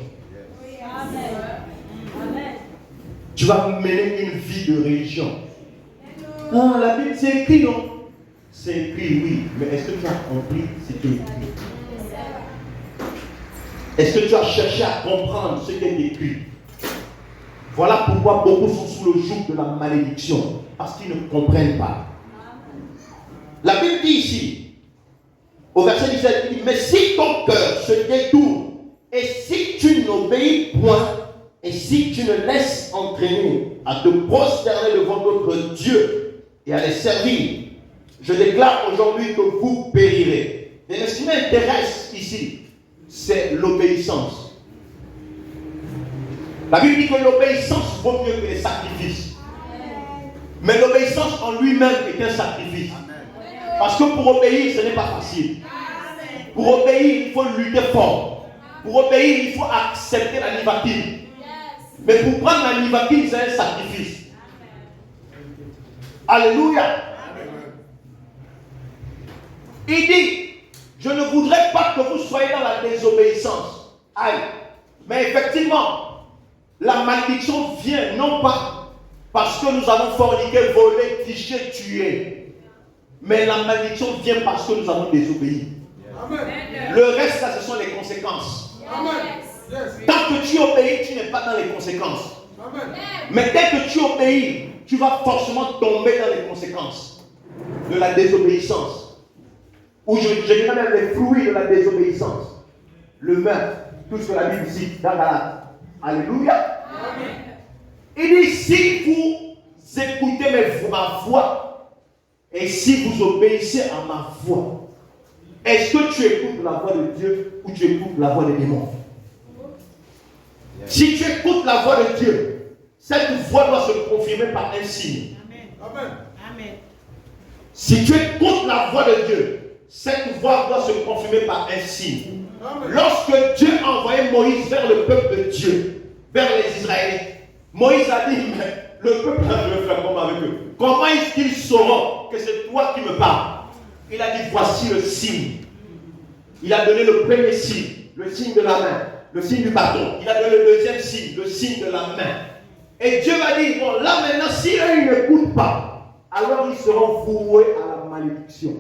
Tu vas mener une vie de religion. Ah, la Bible c'est écrit, non? C'est écrit, oui. Mais est-ce que tu as compris ce qui est écrit? Est-ce que tu as cherché à comprendre ce qui est écrit? Voilà pourquoi beaucoup sont sous le joug de la malédiction. Parce qu'ils ne comprennent pas. La Bible dit ici, au verset 17, il dit, mais si ton cœur se détourne, et si tu n'obéis point, et si tu ne laisses entraîner à te prosterner devant d'autres dieux et à les servir, je déclare aujourd'hui que vous périrez. Et ce qui m'intéresse ici, c'est l'obéissance. La Bible dit que l'obéissance vaut mieux que les sacrifices. Mais l'obéissance en lui-même est un sacrifice. Parce que pour obéir, ce n'est pas facile. Pour obéir, il faut lutter fort. Pour obéir, il faut accepter la livatine. Mais pour prendre la livatine, c'est un sacrifice. Alléluia. Il dit, je ne voudrais pas que vous soyez dans la désobéissance. Aïe. Mais effectivement, la malédiction vient non pas parce que nous avons forniqué, volé, triché, tué. Mais la malédiction vient parce que nous avons désobéi. Amen. Le reste, là, ce sont les conséquences. Amen. Tant que tu obéis, tu n'es pas dans les conséquences. Amen. Mais dès que tu obéis, tu vas forcément tomber dans les conséquences de la désobéissance. Ou je dirais même les fruits de la désobéissance. Le meurtre, tout ce que la Bible dit dans Galates. Alléluia. Amen. Il dit, si vous écoutez ma voix, et si vous obéissez à ma voix, est-ce que tu écoutes la voix de Dieu ou tu écoutes la voix des démons? Si tu écoutes la voix de Dieu, cette voix doit se confirmer par un signe. Amen. Amen. Si tu écoutes la voix de Dieu, cette voix doit se confirmer par un signe. Amen. Lorsque Dieu a envoyé Moïse vers le peuple de Dieu, vers les Israélites, Moïse a dit, mais le peuple je vais faire comment avec eux? Comment est-ce qu'ils sauront que c'est toi qui me parles? Il a dit, voici le signe. Il a donné le premier signe, le signe de la main, le signe du bâton. Il a donné le deuxième signe, le signe de la main. Et Dieu va dire, bon là maintenant, si eux ils n'écoutent pas, alors ils seront voués à la malédiction.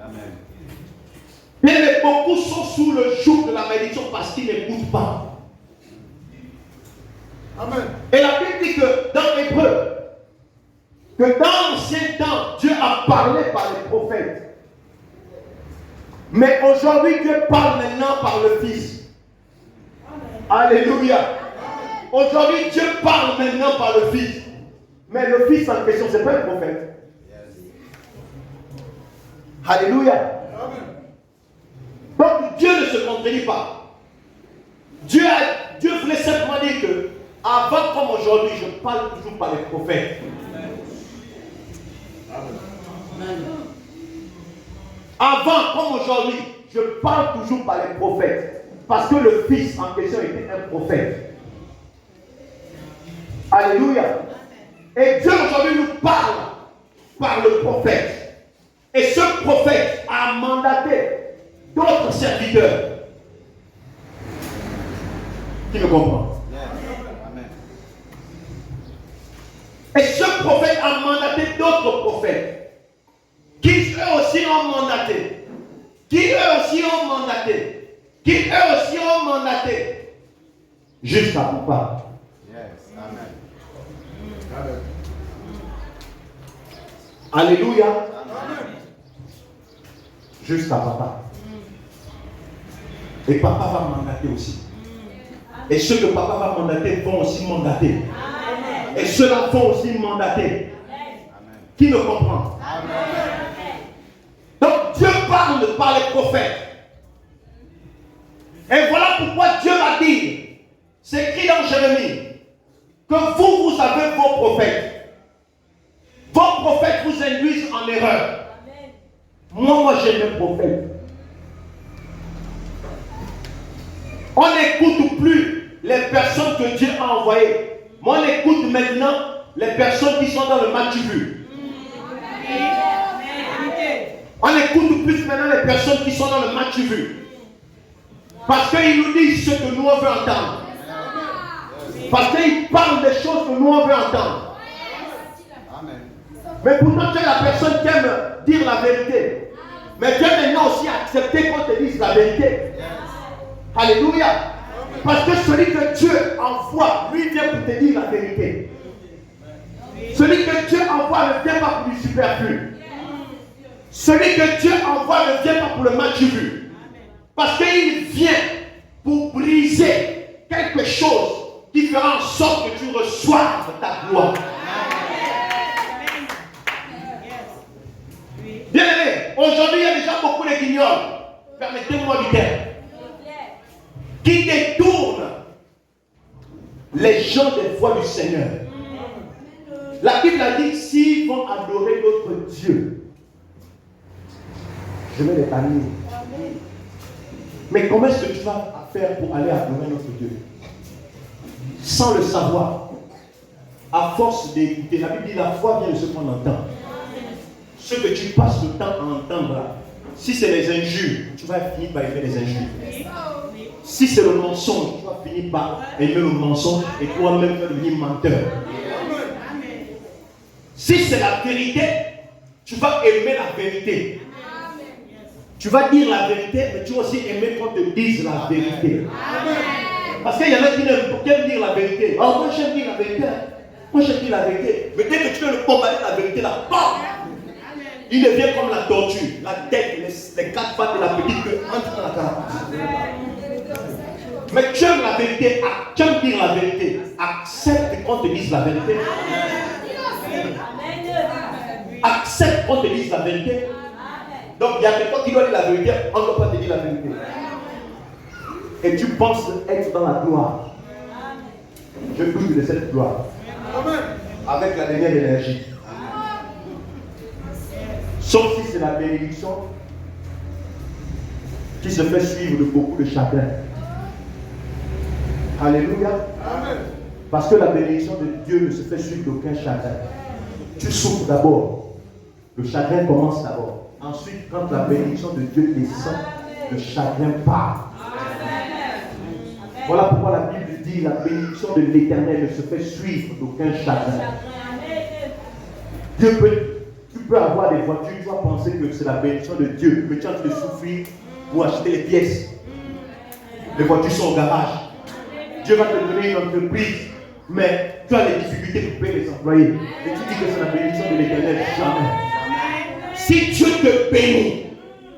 Amen. Mais beaucoup sont sous le joug de la malédiction parce qu'ils n'écoutent pas. Amen. Et la Bible dit que dans l'Hébreu, que dans l'ancien temps, Dieu a parlé par les prophètes. Mais aujourd'hui, Dieu parle maintenant par le Fils. Amen. Alléluia. Aujourd'hui, Dieu parle maintenant par le Fils. Mais le Fils en question, ce n'est pas un prophète. Yes. Alléluia. Amen. Donc Dieu ne se contredit pas. Dieu voulait simplement dire que avant comme aujourd'hui, je parle toujours par les prophètes. Amen. Avant comme aujourd'hui, je parle toujours par les prophètes. Parce que le Fils en question était un prophète. Alléluia. Et Dieu aujourd'hui nous parle par le prophète. Et ce prophète a mandaté d'autres serviteurs. Qui me comprend? Et ce prophète a mandaté d'autres prophètes qui eux aussi ont mandaté. Qui eux aussi ont mandaté. Qui eux aussi ont mandaté. Jusqu'à papa. Yes. Amen. Alléluia. Amen. Jusqu'à papa. Et papa va mandater aussi. Et ceux que papa va mandater vont aussi mandater. Et ceux-là vont aussi mandater. Qui me comprend? Donc Dieu parle par les prophètes. Et voilà pourquoi Dieu va dire, c'est écrit dans Jérémie, que vous avez vos prophètes. Vos prophètes vous induisent en erreur. Moi j'ai mes prophètes. On n'écoute plus les personnes que Dieu a envoyées. Mais on écoute maintenant les personnes qui sont dans le match vu. On écoute plus maintenant les personnes qui sont dans le match vu. Parce qu'ils nous disent ce que nous on veut entendre. Parce qu'ils parlent des choses que nous on veut entendre. Mais pourtant tu es la personne qui aime dire la vérité. Mais Dieu maintenant aussi accepter qu'on te dise la vérité. Alléluia. Parce que celui que Dieu envoie, lui vient pour te dire la vérité. Celui que Dieu envoie ne vient pas pour du superflu. Celui que Dieu envoie ne vient pas pour le match vu. Parce qu'il vient pour briser quelque chose qui fera en sorte que tu reçoives ta gloire. Bien aimé, aujourd'hui il y a déjà beaucoup de guignols. Permettez-moi du terme. Qui détournent les gens des voies du Seigneur. La Bible a dit s'ils vont adorer notre Dieu, je vais les bannir. Mais comment est-ce que tu vas faire pour aller adorer notre Dieu? Sans le savoir. À force d'écouter, la Bible dit la foi vient de ce qu'on entend. Ce que tu passes le temps à entendre là, si c'est les injures, tu vas finir par aimer les injures. Si c'est le mensonge, tu vas finir par aimer le mensonge et toi-même tu vas devenir menteur. Si c'est la vérité, tu vas aimer la vérité. Tu vas dire la vérité, mais tu vas aussi aimer qu'on te dise la vérité. Parce qu'il y en a qui n'aiment dire la vérité. Oh, moi j'aime dire la vérité. Moi j'aime dire la vérité. Mais dès que tu veux le combattre la vérité là, bam! Il devient comme la tortue, la tête, les quatre pattes de la petite queue entrent dans la carapace. Mais tu aimes la vérité, tu aimes dire la vérité. Accepte qu'on te dise la vérité. Accepte qu'on te dise la vérité. Donc il y a quelqu'un qui doit dire la vérité, on ne doit pas te dire la vérité. Et tu penses être dans la gloire. Je goûte de cette gloire. Avec la dernière énergie. Sauf si c'est la bénédiction qui se fait suivre de beaucoup de chagrin. Alléluia. Amen. Parce que la bénédiction de Dieu ne se fait suivre d'aucun chagrin. Tu souffres d'abord. Le chagrin commence d'abord. Ensuite, quand la bénédiction de Dieu descend, le chagrin part. Voilà pourquoi la Bible dit la bénédiction de l'Éternel ne se fait suivre d'aucun chagrin. Dieu peut. Tu peux avoir des voitures, tu vas penser que c'est la bénédiction de Dieu, mais tu as de souffrir pour acheter les pièces. Les voitures sont au garage. Dieu va te donner une entreprise, mais tu as les difficultés pour payer les employés. Et tu dis que c'est la bénédiction de l'Éternel. Jamais. Si Dieu te bénit,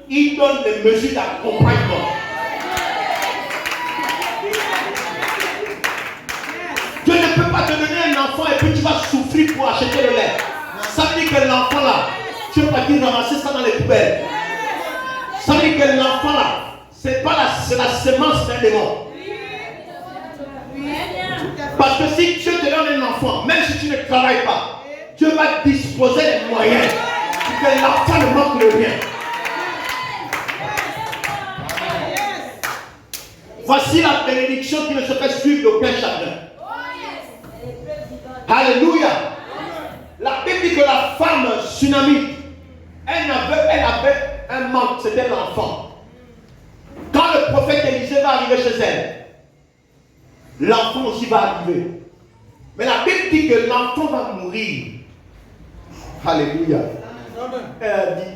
il donne des mesures d'accompagnement. Dieu ne peut pas te donner un enfant et puis tu vas souffrir pour acheter le lait. Ça veut dire que l'enfant là, tu ne peux pas dire ramasser ça dans les poubelles. Ça veut dire que l'enfant là, c'est la semence d'un démon. Parce que si Dieu te donne un enfant, même si tu ne travailles pas, Dieu va disposer des moyens pour que l'enfant ne manque de rien. Voici la bénédiction qui ne se fait suivre d'aucun chagrin. Alléluia. La Bible dit dit que la femme tsunamite, elle avait un manque, c'était l'enfant. Quand le prophète Élisée va arriver chez elle, l'enfant aussi va arriver. Mais la Bible dit que l'enfant va mourir. Alléluia. Elle a dit,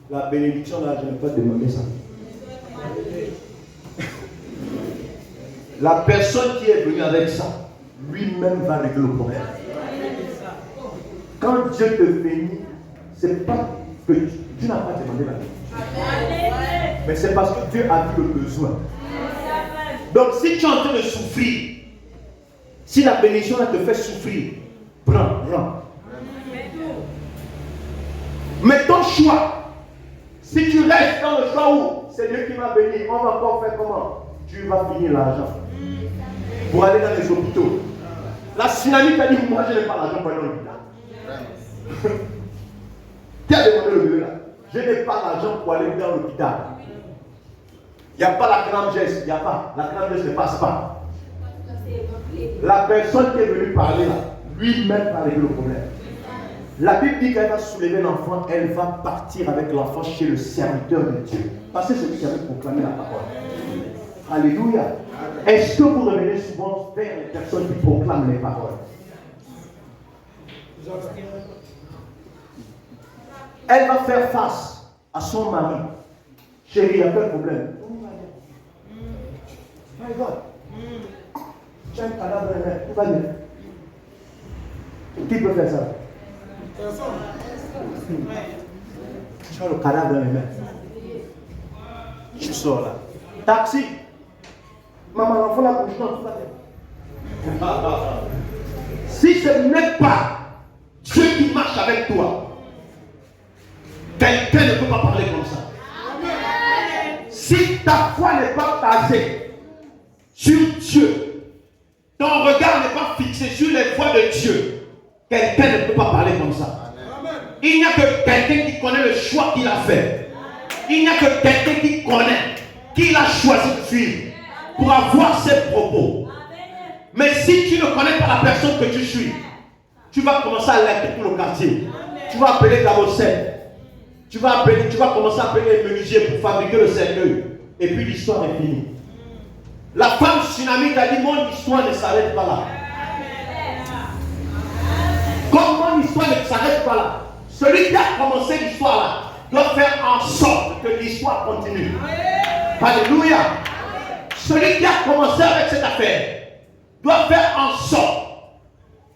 la bénédiction là, je n'ai pas demandé ça. La personne qui est venue avec ça, lui-même va régler le problème. Quand Dieu te bénit, ce n'est pas que tu n'as pas demandé la bénédiction. Mais c'est parce que Dieu a vu le besoin. Donc si tu es en train de souffrir, si la bénédiction là te fait souffrir, prends. Mais ton choix, si tu restes dans le choix où c'est Dieu qui m'a béni, on va encore faire comment? Tu vas finir l'argent pour aller dans les hôpitaux. La tsunami t'a dit, moi je n'ai pas l'argent pour aller dans l'hôpital. Qui a demandé le bébé là? Je n'ai pas l'argent pour aller dans l'hôpital. Il n'y a pas la crème geste, il n'y a pas. La crème geste ne passe pas. La personne qui est venue parler là, lui-même va régler le problème. La Bible dit qu'elle va soulever l'enfant, elle va partir avec l'enfant chez le serviteur de Dieu. Parce que c'est lui qui avait proclamé la parole. Alléluia. Est-ce que vous revenez souvent vers les personnes qui proclament les paroles? Elle va faire face à son mari. Chérie, il y a quel problème? My God. Tu as un cadavre de mère, tout va bien. Qui peut faire ça? Tu as le cadavre dans les mains. Tu sors là. Taxi. Maman, l'enfant la bouche, non, tout va bien. Si ce n'est pas Dieu qui marche avec toi, quelqu'un ne peut pas parler comme ça. Si ta foi n'est pas basée sur Dieu, ton regard n'est pas fixé sur les voies de Dieu, quelqu'un ne peut pas parler comme ça. Il n'y a que quelqu'un qui connaît le choix qu'il a fait. Il n'y a que quelqu'un qui connaît, qu'il a choisi de suivre pour avoir ses propos. Mais si tu ne connais pas la personne que tu suis, tu vas commencer à alerter tout le quartier. Tu vas appeler Gabocet. Tu vas commencer à appeler les menuisiers pour fabriquer le cercueil. Et puis l'histoire est finie. La femme tsunamite a dit, mon histoire ne s'arrête pas là. Comme mon histoire ne s'arrête pas là, celui qui a commencé l'histoire là doit faire en sorte que l'histoire continue. Alléluia. Celui qui a commencé avec cette affaire doit faire en sorte.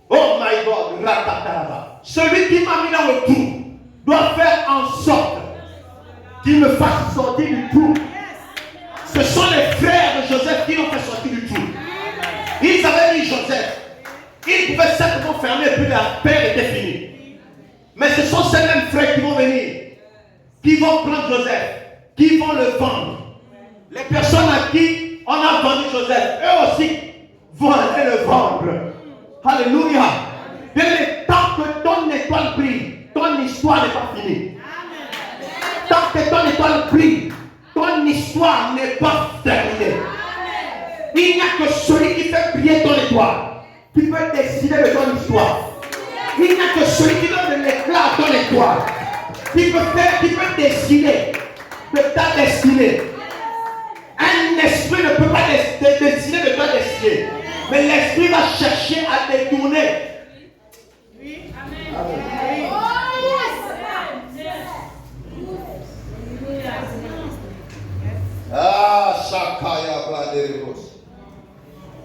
Oh my God, ratataraba. Celui qui m'a mis dans le trou doit faire en sorte qu'il me fasse sortir du trou. Ce sont les frères de Joseph qui l'ont fait sortir du trou. Ils avaient mis Joseph. Ils pouvaient simplement fermer et puis la paix était finie. Mais ce sont ces mêmes frères qui vont venir, qui vont prendre Joseph, qui vont le vendre. Les personnes à qui on a vendu Joseph, eux aussi vont aller le vendre. Alléluia. Bien, tant que ton étoile brille, ton histoire n'est pas finie. Tant que ton étoile brille, ton histoire n'est pas terminée. Il n'y a que celui qui fait briller ton étoile qui peut décider de ton histoire. Il n'y a que celui qui donne de l'éclat à ton étoile qui peut décider de ta destinée. Un esprit ne peut pas décider de ta destinée. Mais l'esprit va chercher à détourner. Oui. Amen. Ah, Shakaya Bladeros.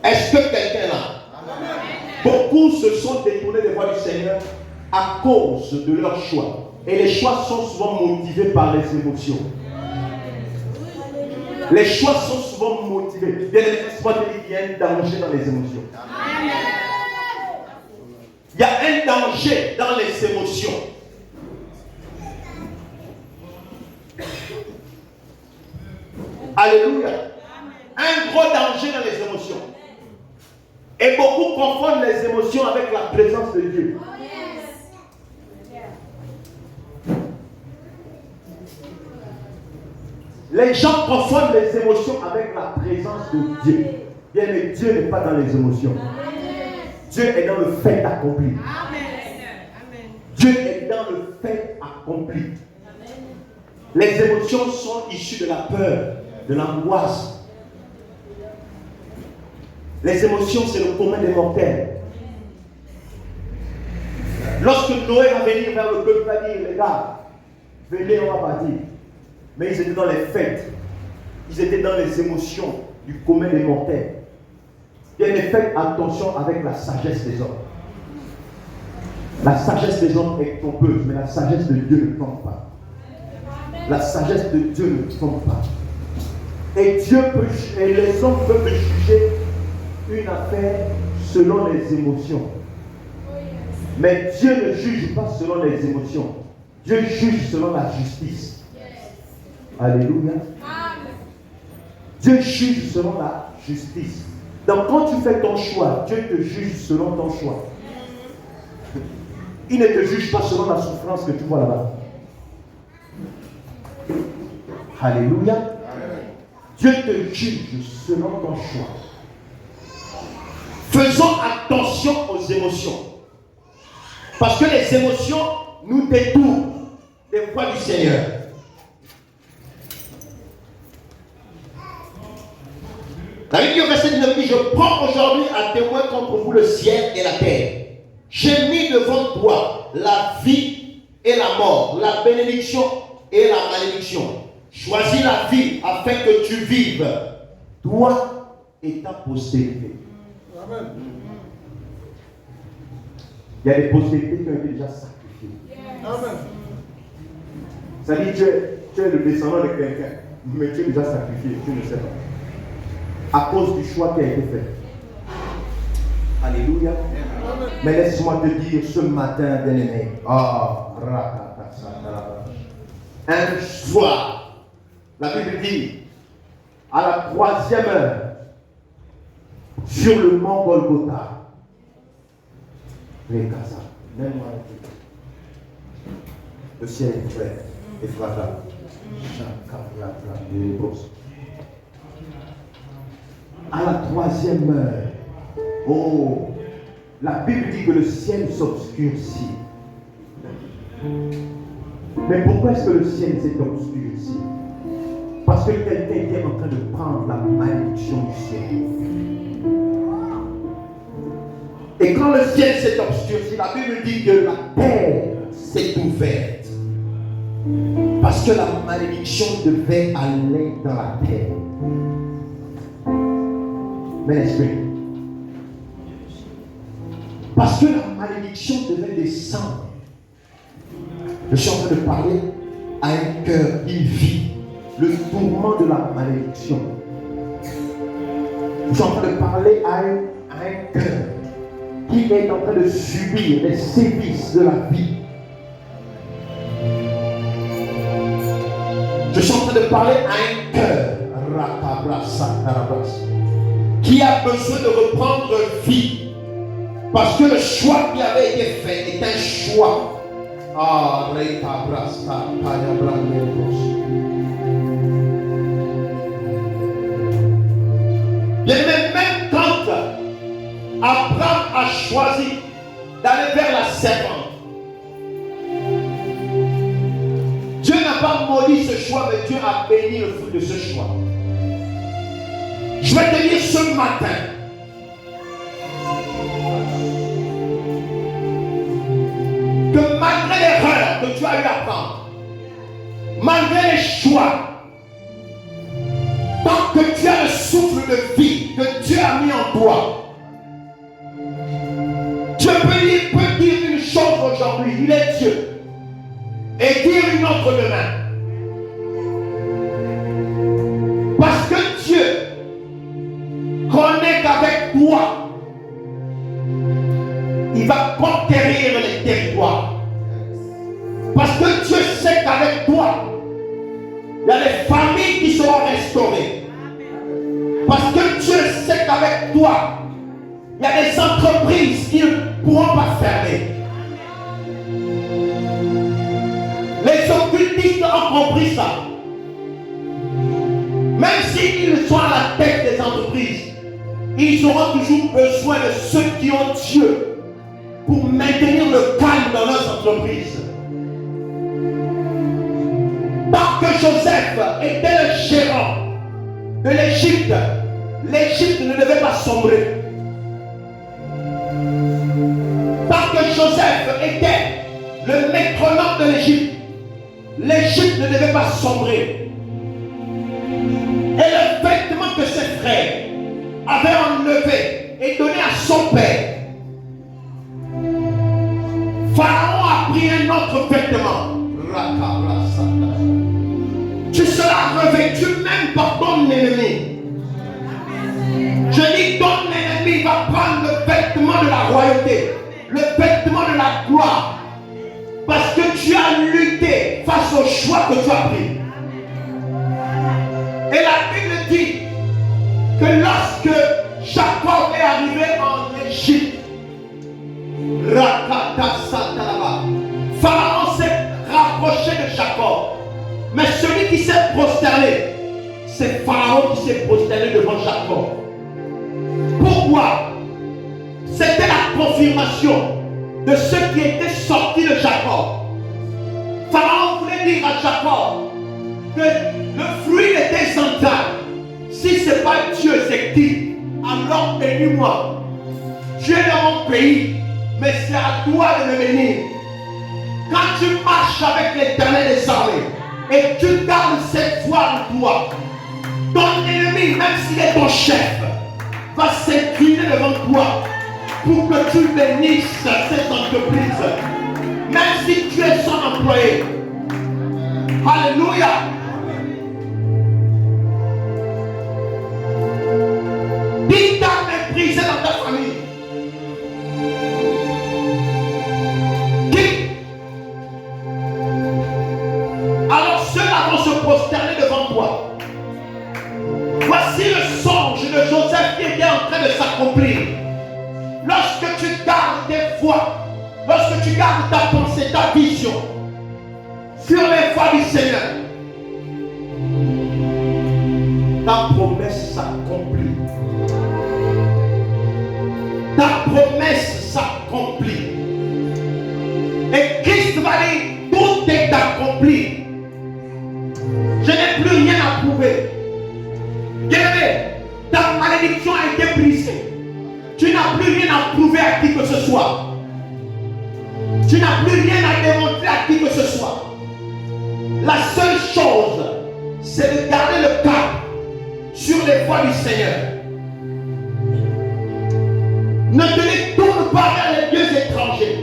Est-ce que quelqu'un là? Beaucoup se sont détournés des voies du Seigneur à cause de leurs choix. Et les choix sont souvent motivés par les émotions. Les choix sont souvent motivés. Il y a un danger dans les émotions. Il y a un danger dans les émotions. Alléluia. Un gros danger dans les émotions. Et beaucoup confondent les émotions avec la présence de Dieu. Les gens confondent les émotions avec la présence de Dieu. Bien, mais Dieu n'est pas dans les émotions. Dieu est dans le fait accompli. Dieu Les émotions sont issues de la peur, de l'angoisse. Les émotions, c'est le commun des mortels. Lorsque Noé va venir vers le peuple, il va dire, les gars, venez, on va partir. Mais ils étaient dans les fêtes. Ils étaient dans les émotions du commun des mortels. Bien, faites attention avec la sagesse des hommes. La sagesse des hommes est trompeuse, mais la sagesse de Dieu ne trompe pas. La sagesse de Dieu ne trompe pas. Et les hommes peuvent juger une affaire selon les émotions. Mais Dieu ne juge pas selon les émotions. Dieu juge selon la justice. Alléluia. Dieu juge selon la justice. Donc quand tu fais ton choix, Dieu te juge selon ton choix. Il ne te juge pas selon la souffrance que tu vois là-bas. Alléluia. Dieu te juge selon ton choix. Faisons attention aux émotions. Parce que les émotions nous détournent des voies du Seigneur. La Bible dit au verset 19, je prends aujourd'hui à témoin contre vous le ciel et la terre. J'ai mis devant toi la vie et la mort, la bénédiction et la malédiction. Choisis la vie afin que tu vives, toi et ta postérité. Amen. Il y a des postérités qui ont été déjà sacrifiées. Amen. Ça dit tu es le descendant de quelqu'un, mais tu es déjà sacrifié, tu ne sais pas. À cause du choix qui a été fait. Alléluia. Amen. Mais laisse-moi te dire ce matin, bien-aimé. Un soir, la Bible dit, à la 3e heure, sur le mont Golgotha, le ciel est prêt et fragile. À la 3e heure, oh, la Bible dit que le ciel s'obscurcit. Mais pourquoi est-ce que le ciel s'est obscurci? Parce que quelqu'un était en train de prendre la malédiction du ciel. Et quand le ciel s'est obscurci, la Bible dit que la terre s'est ouverte. Parce que la malédiction devait aller dans la terre. Mais l'esprit. Parce que la malédiction devait descendre. Je suis en train de parler à un cœur qui vit le tourment de la malédiction. Je suis en train de parler à un cœur qui est en train de subir les sévices de la vie. Je suis en train de parler à un cœur qui a besoin de reprendre vie. Parce que le choix qui avait été fait est un choix. Bien, même quand Abraham a choisi d'aller vers la serpente, Dieu n'a pas maudit ce choix, mais Dieu a béni le fruit de ce choix. Je vais te dire ce matin, que malgré l'erreur que tu as eu à prendre, malgré les choix, tant que tu as le souffle de vie que Dieu a mis en toi, Dieu peut dire une chose aujourd'hui, il est Dieu, et dire une autre demain. Parce que Dieu connaît qu'avec toi, il va conquérir les territoires. Parce que Dieu sait qu'avec toi, il y a des familles qui seront restaurées. Parce que Dieu sait qu'avec toi, il y a des entreprises qui ne pourront pas fermer. Les occultistes ont compris ça. Même s'ils sont à la tête des entreprises, ils auront toujours besoin de ceux qui ont Dieu pour maintenir le calme dans leurs entreprises. Tant que Joseph était le gérant de l'Égypte, l'Égypte ne devait pas sombrer. Parce que Joseph était le métronome de l'Égypte, l'Égypte ne devait pas sombrer. Et le vêtement que ses frères avaient enlevé et donné à son père, Pharaon a pris un autre vêtement. Tu seras revêtu même par ton ennemi. Je dis ton ennemi va prendre le vêtement de la royauté, le vêtement de la gloire, parce que tu as lutté face au choix que tu as pris. Et la Bible dit que lorsque Jacob est arrivé en Égypte, Pharaon s'est rapproché de Jacob. Mais celui qui s'est prosterné, c'est Pharaon qui s'est prosterné devant Jacob. Pourquoi? C'était la confirmation de ce qui était sorti de Jacob. Pharaon voulait dire à Jacob que le fruit de tes entrailles, si ce n'est pas Dieu, c'est qui? Alors bénis-moi. Dieu est dans mon pays, mais c'est à toi de me bénir. Quand tu marches avec l'Éternel des armées et tu gardes cette foi en toi, ton ennemi, même s'il est ton chef, va s'incliner devant toi pour que tu bénisses cette entreprise, même si tu es son employé. Alléluia. Qui t'a méprisé dans ta famille? Qui? Alors ceux-là vont se prosterner devant toi. Voici le songe de Joseph qui était en train de s'accomplir. Lorsque tu gardes tes foi, lorsque tu gardes ta pensée, ta vision sur les voies du Seigneur, ta promesse s'accomplit. Ta promesse s'accomplit. Et Christ va dire, tout est accompli. Je n'ai plus rien à prouver. Bien-aimé, ta malédiction a été brisée. Tu n'as plus rien à prouver à qui que ce soit. Tu n'as plus rien à démontrer à qui que ce soit. La seule chose, c'est de garder le cap sur les voies du Seigneur. Ne te détourne pas vers les dieux étrangers.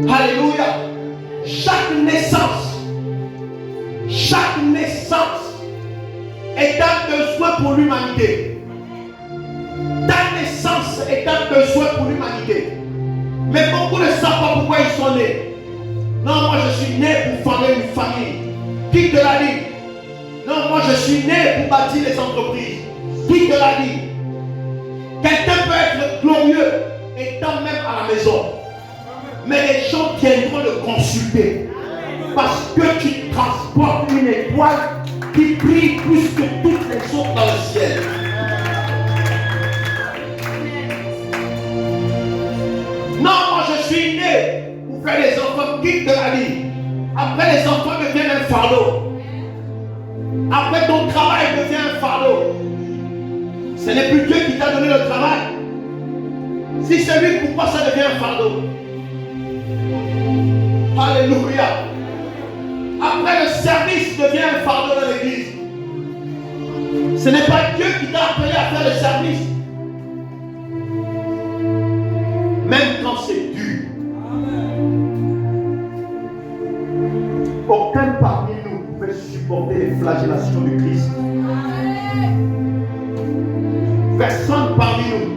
Alléluia. Chaque naissance est un besoin pour l'humanité. Ta naissance est un besoin pour l'humanité. Mais beaucoup ne savent pas pourquoi ils sont nés. Non, moi je suis né pour fonder une famille. Qui te l'a dit? Non, moi je suis né pour bâtir les entreprises. Qui te l'a dit? Quelqu'un peut être glorieux étant même à la maison. Mais les gens viendront le consulter. Parce que tu transportes une étoile qui brille plus que toutes les autres dans le ciel. Non, moi je suis né pour faire des enfants. Qui te l'a dit? Après les enfants deviennent un fardeau. Après ton travail devient un fardeau. Ce n'est plus Dieu qui t'a donné le travail. Si c'est lui, pourquoi ça devient un fardeau? Alléluia. Après le service devient un fardeau dans l'église. Ce n'est pas Dieu qui t'a appelé à faire le service. Même quand c'est dur. Aucun parmi nous ne pouvait supporter les flagellations de Christ. Personne parmi nous.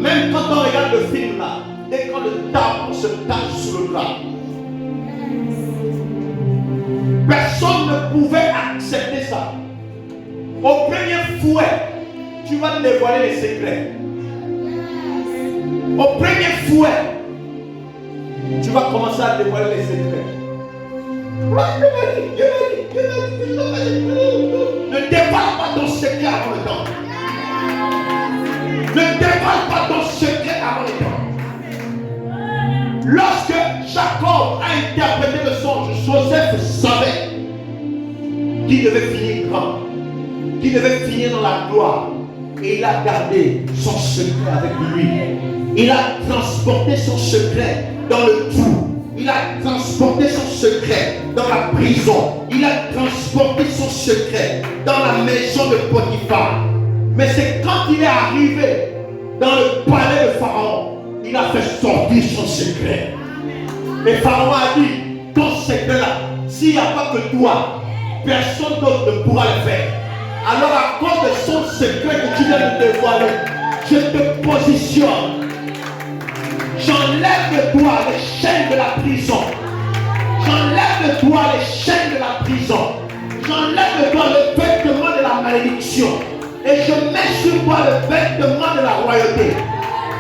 Même quand on regarde le film là, dès qu'on le tape, on se tape sur le bras. Personne ne pouvait accepter ça. Au premier fouet, tu vas dévoiler les secrets. Au premier fouet, tu vas commencer à dévoiler les secrets. Ne dévoile pas ton secret avant le temps. Ne dévoile pas ton secret avant le temps. Lorsque Jacob a interprété le songe, Joseph savait qui devait finir grand, qui devait finir dans la gloire. Et il a gardé son secret avec lui. Il a transporté son secret dans le trou. Il a transporté son secret dans la prison. Il a transporté son secret dans la maison de Potiphar. Mais c'est quand il est arrivé dans le palais de Pharaon, il a fait sortir son secret. Et Pharaon a dit, ton secret là, s'il n'y a pas que toi, personne d'autre ne pourra le faire. Alors à cause de son secret que tu viens de dévoiler, je te positionne. J'enlève de toi les chaînes de la prison. J'enlève de toi les chaînes de la prison. J'enlève de toi le vêtement de la malédiction. Et je mets sur toi le vêtement de la royauté.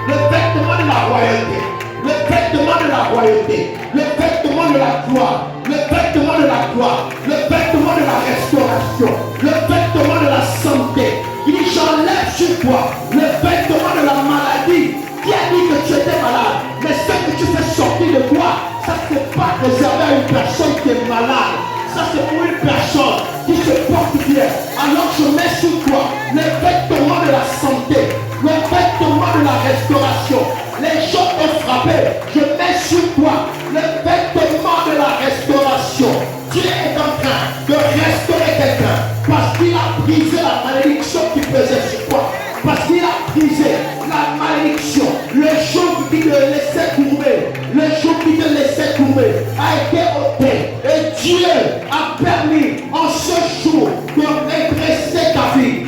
Le vêtement de la royauté. Le vêtement de la royauté. Le vêtement de la gloire. Le vêtement de la gloire. Le vêtement de la restauration. Le vêtement de la santé. Il dit, j'enlève sur toi le vêtement de la maladie. Qui a dit que tu étais malade? Mais ce que tu fais sortir de toi, ça ne n'est pas réservé à une personne qui est malade. Ça c'est pour une personne qui se porte bien. Alors je mets sur toi le vêtement de la santé, le vêtement de la restauration. Les gens ont frappé, je mets sur toi le vêtement de la restauration. Dieu est en train de restaurer quelqu'un parce qu'il a brisé la malédiction qui pesait sur toi. Parce qu'il a brisé la malédiction. Le jour qui te laissait tomber, le jour qui te laissait tomber a été ôté. Et Dieu a permis en ce jour de redresser ta vie.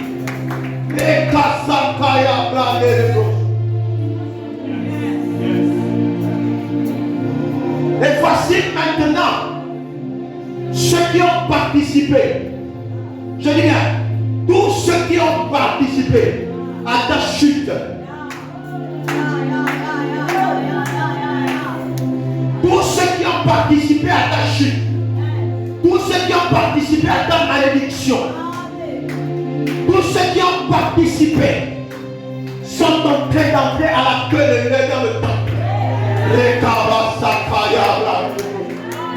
Et voici maintenant ceux qui ont participé. Je dis bien, tous ceux qui ont participé à ta chute. Tous ceux qui ont participé à ta chute. Tous ceux qui ont participé à ta malédiction. Tous ceux qui ont participé sont en train d'entrer à la queue de l'œil dans le temple.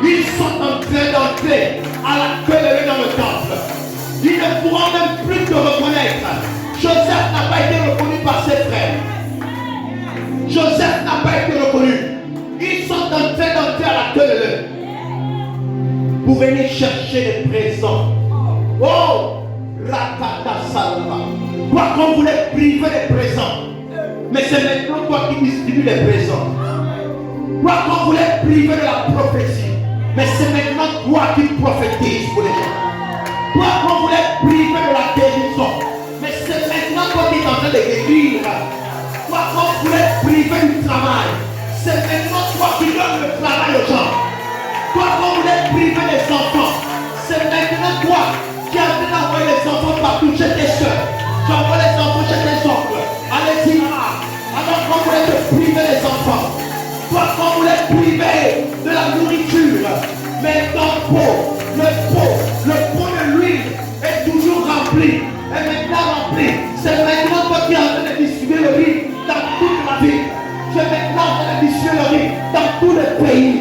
Ils sont en train d'entrer à la queue de l'œil dans le temple. Ils ne pourront même plus te reconnaître. Joseph n'a pas été reconnu par ses frères. Joseph n'a pas été reconnu. Ils sont en train d'entrer à la queue de l'œil pour venir chercher des présents. Oh, Rakata Salama. Toi qu'on voulait priver des présents, mais c'est maintenant toi qui distribues les présents. Toi qu'on voulait priver de la prophétie, mais c'est maintenant toi qui prophétises pour les gens. Toi qu'on voulait priver de la guérison, mais c'est maintenant toi qui es en train de guérir. Toi qu'on voulait priver du travail, c'est maintenant toi qui donnes le travail aux gens. Toi qu'on voulait priver des enfants, c'est maintenant toi qui as envoyé les enfants partout chez tes soeurs. J'envoie les enfants chez tes oncles. Allez-y, alors qu'on voulait te priver les enfants. Toi qu'on voulait priver de la nourriture, mais ton pot, le pot de l'huile est toujours rempli. Et maintenant rempli. C'est maintenant toi qui es en train de distribuer le riz dans toute la ville. C'est maintenant en train de distribuer le riz dans tout le pays.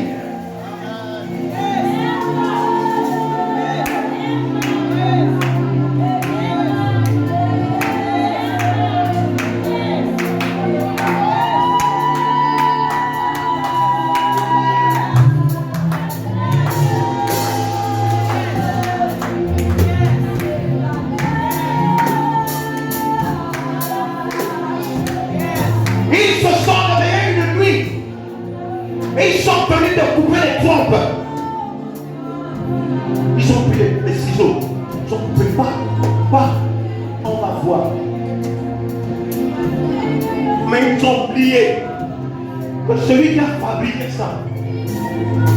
Ils ont pris les ciseaux. Ils ont coupé pas. On va voir. Mais ils ont oublié que celui qui a fabriqué ça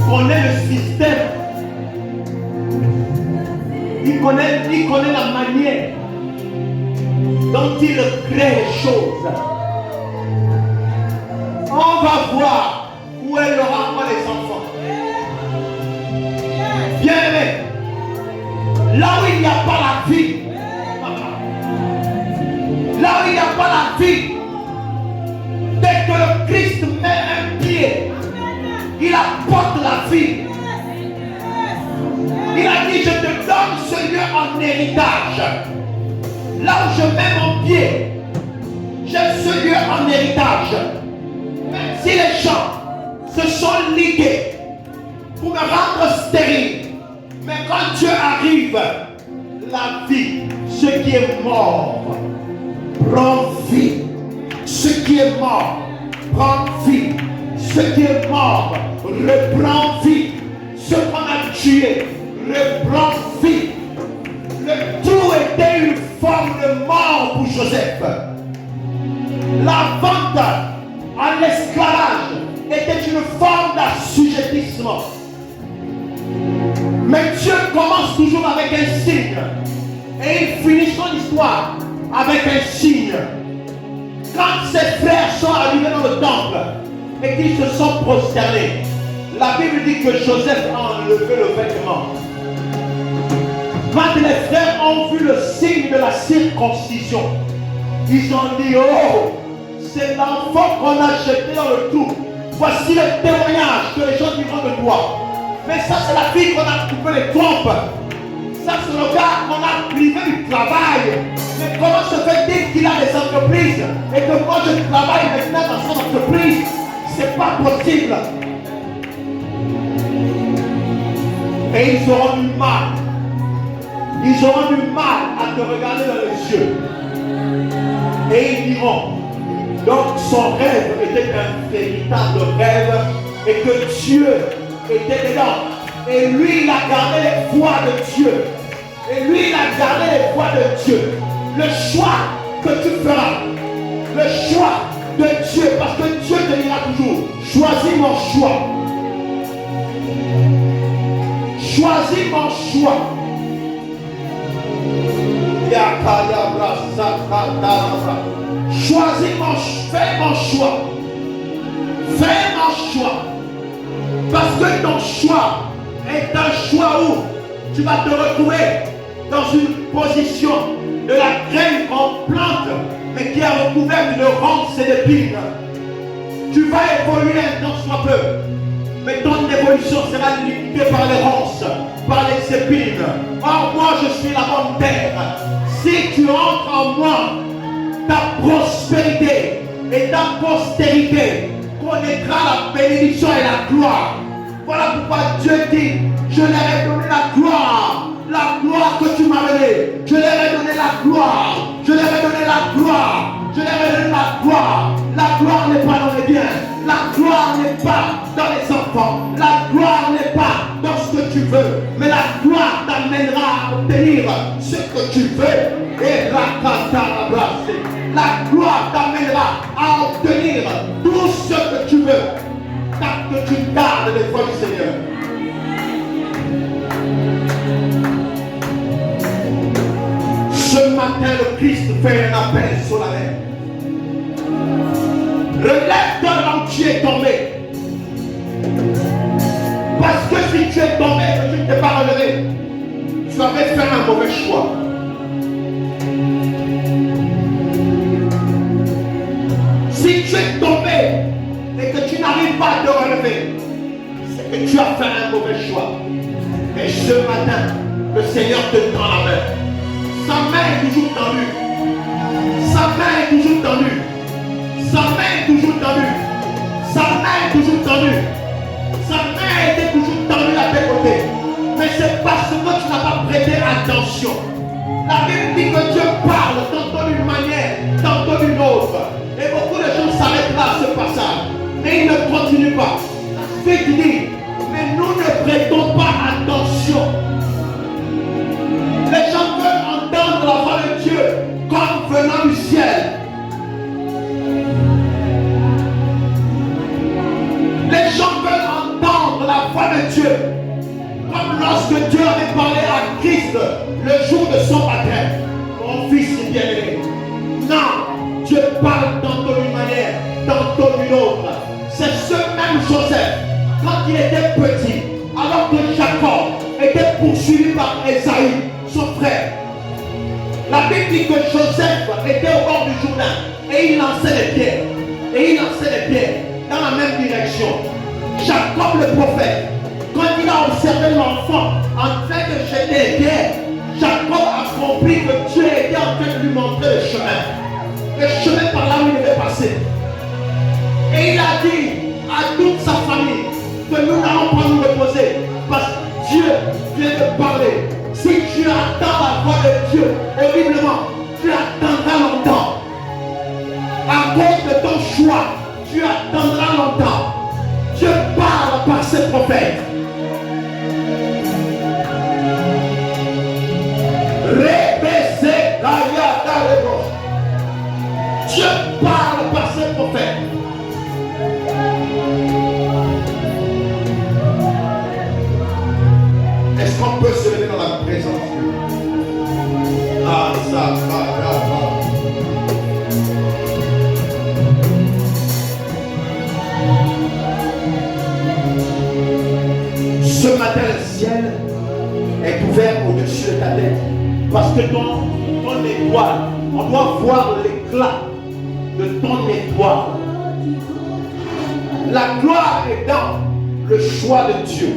connaît le système. Il connaît la manière dont il crée les choses. On va voir où elle aura pas les enfants. Bien aimé, là où il n'y a pas la vie, là où il n'y a pas la vie, dès que le Christ met un pied, il apporte la vie. Il a dit, je te donne ce lieu en héritage. Là où je mets mon pied, j'ai ce lieu en héritage. Même si les gens se sont ligués pour me rendre stérile, mais quand Dieu arrive, la vie, ce qui est mort, prend vie. Ce qui est mort, prend vie. Ce qui est mort, reprend vie. Ce qu'on a tué, reprend vie. Le tout était une forme de mort pour Joseph. La vente à l'esclavage était une forme d'assujettissement. Mais Dieu commence toujours avec un signe. Et il finit son histoire avec un signe. Quand ses frères sont arrivés dans le temple et qu'ils se sont prosternés, la Bible dit que Joseph a enlevé le vêtement. Quand les frères ont vu le signe de la circoncision, ils ont dit, oh, c'est l'enfant qu'on a jeté dans le trou. Voici le témoignage que les gens diront de toi. Mais ça, c'est la fille qu'on a coupé les trompes. Ça, c'est le gars qu'on a privé du travail. Mais comment se fait-il qu'il a des entreprises et que moi je travaille maintenant dans son entreprise? C'est pas possible. Et ils auront du mal. Ils auront du mal à te regarder dans les yeux. Et ils diront, donc son rêve était un véritable rêve et que Dieu était dedans. Et lui, il a gardé les voies de Dieu. Et lui, il a gardé les voies de Dieu. Le choix que tu feras, le choix de Dieu, parce que Dieu te dira toujours, choisis mon choix. Choisis mon choix. Choisis fais mon choix. Fais mon choix. Parce que ton choix est un choix où tu vas te retrouver dans une position de la graine qu'on plante, mais qui a recouvert de ronces et d'épines. Tu vas évoluer un temps soit peu, mais ton évolution sera limitée par les ronces, par les épines. Or, moi, je suis la bonne terre. Si tu entres en moi, ta prospérité et ta postérité connaîtra la bénédiction et la gloire. Voilà pourquoi Dieu dit, je leur ai donné la gloire que tu m'as donnée. Je leur ai donné la gloire. Je leur ai donné la gloire. Je leur ai donné la gloire. La gloire n'est pas dans les biens. La gloire n'est pas dans les enfants. La gloire n'est pas dans ce que tu veux. Mais la gloire t'amènera à obtenir ce que tu veux. Et la gloire t'amènera à obtenir tout ce que tu veux. Tant que tu gardes les voies du Seigneur. Ce matin, le Christ fait un appel solennel. Relève-toi là où tu es tombé. Parce que si tu es tombé et que tu ne t'es pas relevé, tu avais fait un mauvais choix. Si tu es tombé et que tu n'arrives pas à te relever, c'est que tu as fait un mauvais choix. Et ce matin, le Seigneur te tend la main. Sa main est toujours tendue. Sa main est toujours tendue. Sa main est toujours tendue. Sa main est toujours tendue. Sa main était toujours tendue à tes côtés. Mais c'est parce que tu n'as pas prêté attention. La Bible dit que Dieu parle tantôt d'une manière, tantôt d'une autre. Et beaucoup de gens s'arrêtent là à ce passage. Mais ils ne continuent pas. Ensuite il dit, mais nous ne prêtons pas attention. Les gens veulent entendre la voix de Dieu comme venant du ciel. Les gens veulent entendre la voix de Dieu comme lorsque Dieu avait parlé à Christ le jour de son baptême. Mon fils est bien-aimé. Non, Dieu parle tantôt d'une manière, tantôt d'une autre. C'est ce même Joseph, quand il était petit, alors que Jacob était poursuivi par Esaü, son frère. La Bible dit que Joseph était au bord du Jourdain et il lançait les pierres. Et il lançait les pierres dans la même direction. Jacob le prophète, quand il a observé l'enfant en train de jeter les pierres, Jacob a compris que Dieu était en train de lui montrer le chemin par là où il devait passer. Et il a dit à toute sa famille que nous n'allons pas nous reposer parce que Dieu vient de parler. Si tu attends la voix de Dieu horriblement, tu attendras longtemps. À cause de ton choix, tu attendras longtemps. Dieu parle par ses prophètes. Dieu parle par ses prophètes. Est-ce qu'on peut se lever dans la présence de Dieu? Ah, ça, ce matin, le ciel est ouvert au-dessus de ta tête. Parce que ton étoile, on doit voir l'éclat de ton étoile. La gloire est dans le choix de Dieu.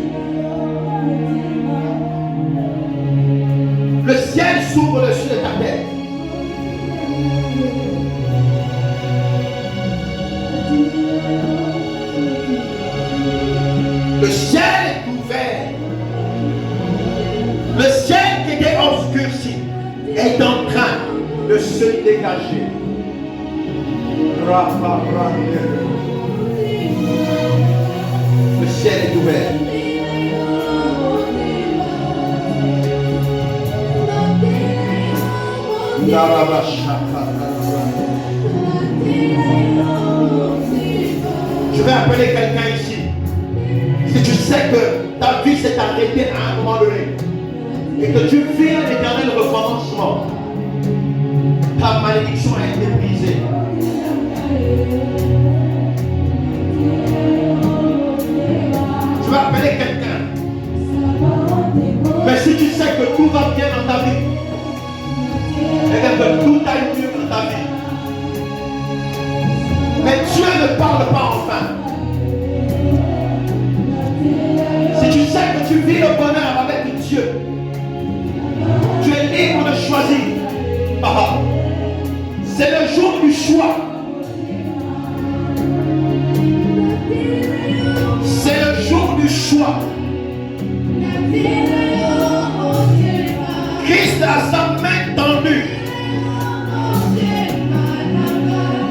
Le ciel s'ouvre au-dessus de ta tête. Le ciel est ouvert. Le ciel qui était obscurci est en train de se dégager. Le ciel est ouvert. Je vais appeler quelqu'un ici. Si tu sais que ta vie s'est arrêtée à un moment donné et que tu vis un éternel recommencement, ta malédiction a été brisée. Je vais appeler quelqu'un. Mais si tu sais que tout va bien dans ta vie, et que tout aille mieux dans ta vie, mais Dieu ne parle pas enfin. Si tu sais que tu vis le bonheur avec Dieu, tu es libre de choisir. C'est le jour du choix. C'est le jour du choix. Christ a sa main tendue.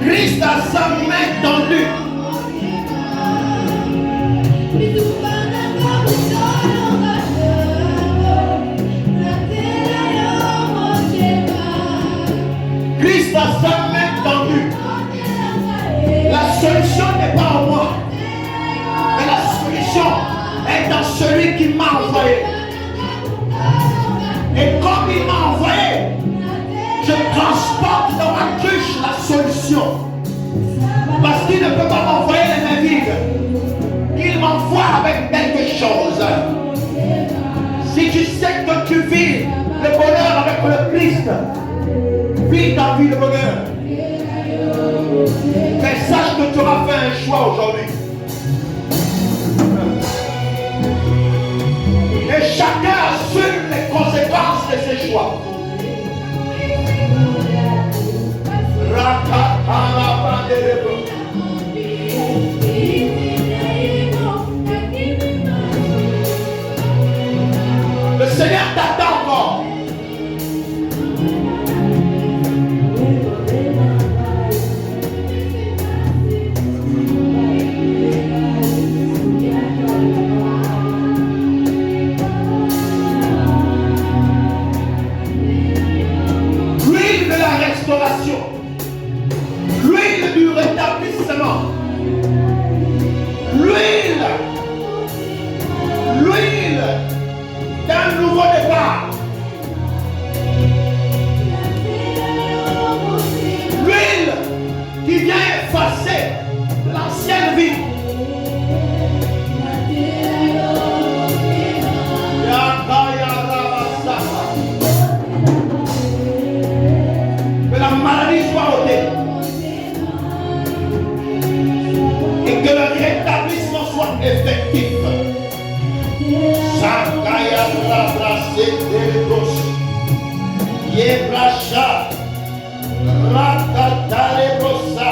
Christ a sa main tendue. Christ a sa main tendue. La solution n'est pas en moi, mais la solution est dans celui qui m'a envoyé. Et comme il m'a envoyé, je transporte dans ma cruche la solution. Parce qu'il ne peut pas m'envoyer les mains vides. Il m'envoie avec quelque chose. Si tu sais que tu vis le bonheur avec le Christ, vis ta vie de bonheur. Mais sache que tu auras fait un choix aujourd'hui. Et chacun assume les conséquences de ses choix. Le Seigneur t'attend encore. L'huile de la restauration, l'huile du rétablissement, l'huile d'un nouveau départ, l'huile qui vient effacer l'ancienne vie. Que la maladie soit ôtée et que le rétablissement soit effectif. Yebracha. Rakatale brosa.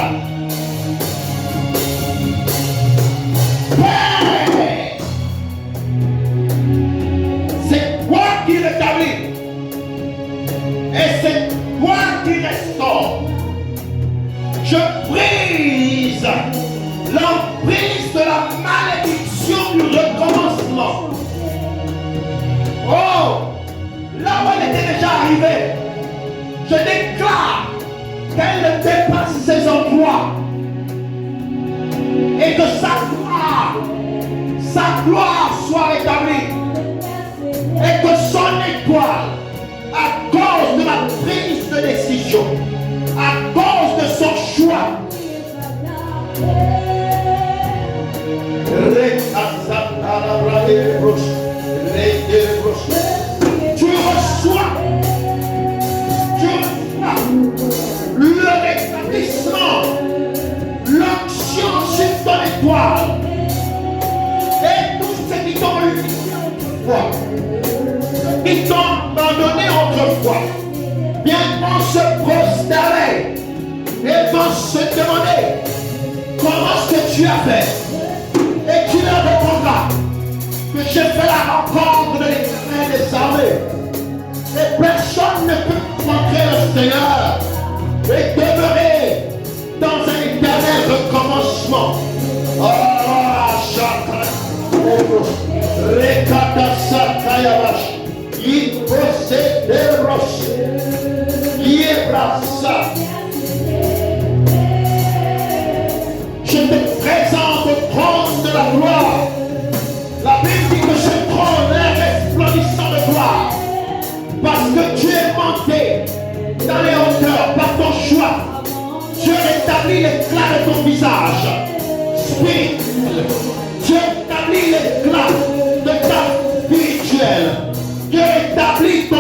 Père, c'est toi qui rétablis. Et c'est toi qui restaure. Je brise l'emprise de la malédiction du recommencement. Oh, là où elle était déjà arrivée, je déclare qu'elle dépasse ses endroits et que sa gloire soit rétablie et que son étoile, à cause de la prise de décision, à cause de son choix, tu reçois le rétablissement, l'onction sur ton étoile et tous ceux qui t'ont eu autrefois, qui t'ont abandonné autrefois, viendront se prosterner et vont se demander comment ce que tu as fait. Et tu leur répondras que j'ai fait la rencontre de l'Éternel des armées. Et personne ne peut montrer le Seigneur et demeurer dans un éternel recommencement. Ah, chacun, Rekata Kayabash, il possède des roches, il est brassa. Je te présente au trône de la gloire. La Bible dit que ce trône est resplendissant de gloire. Parce que tu es monté dans les hauteurs par ton choix. Tu rétablis l'éclat de ton visage spirituel. Tu rétablis l'éclat de ta spirituelle. Tu rétablis ton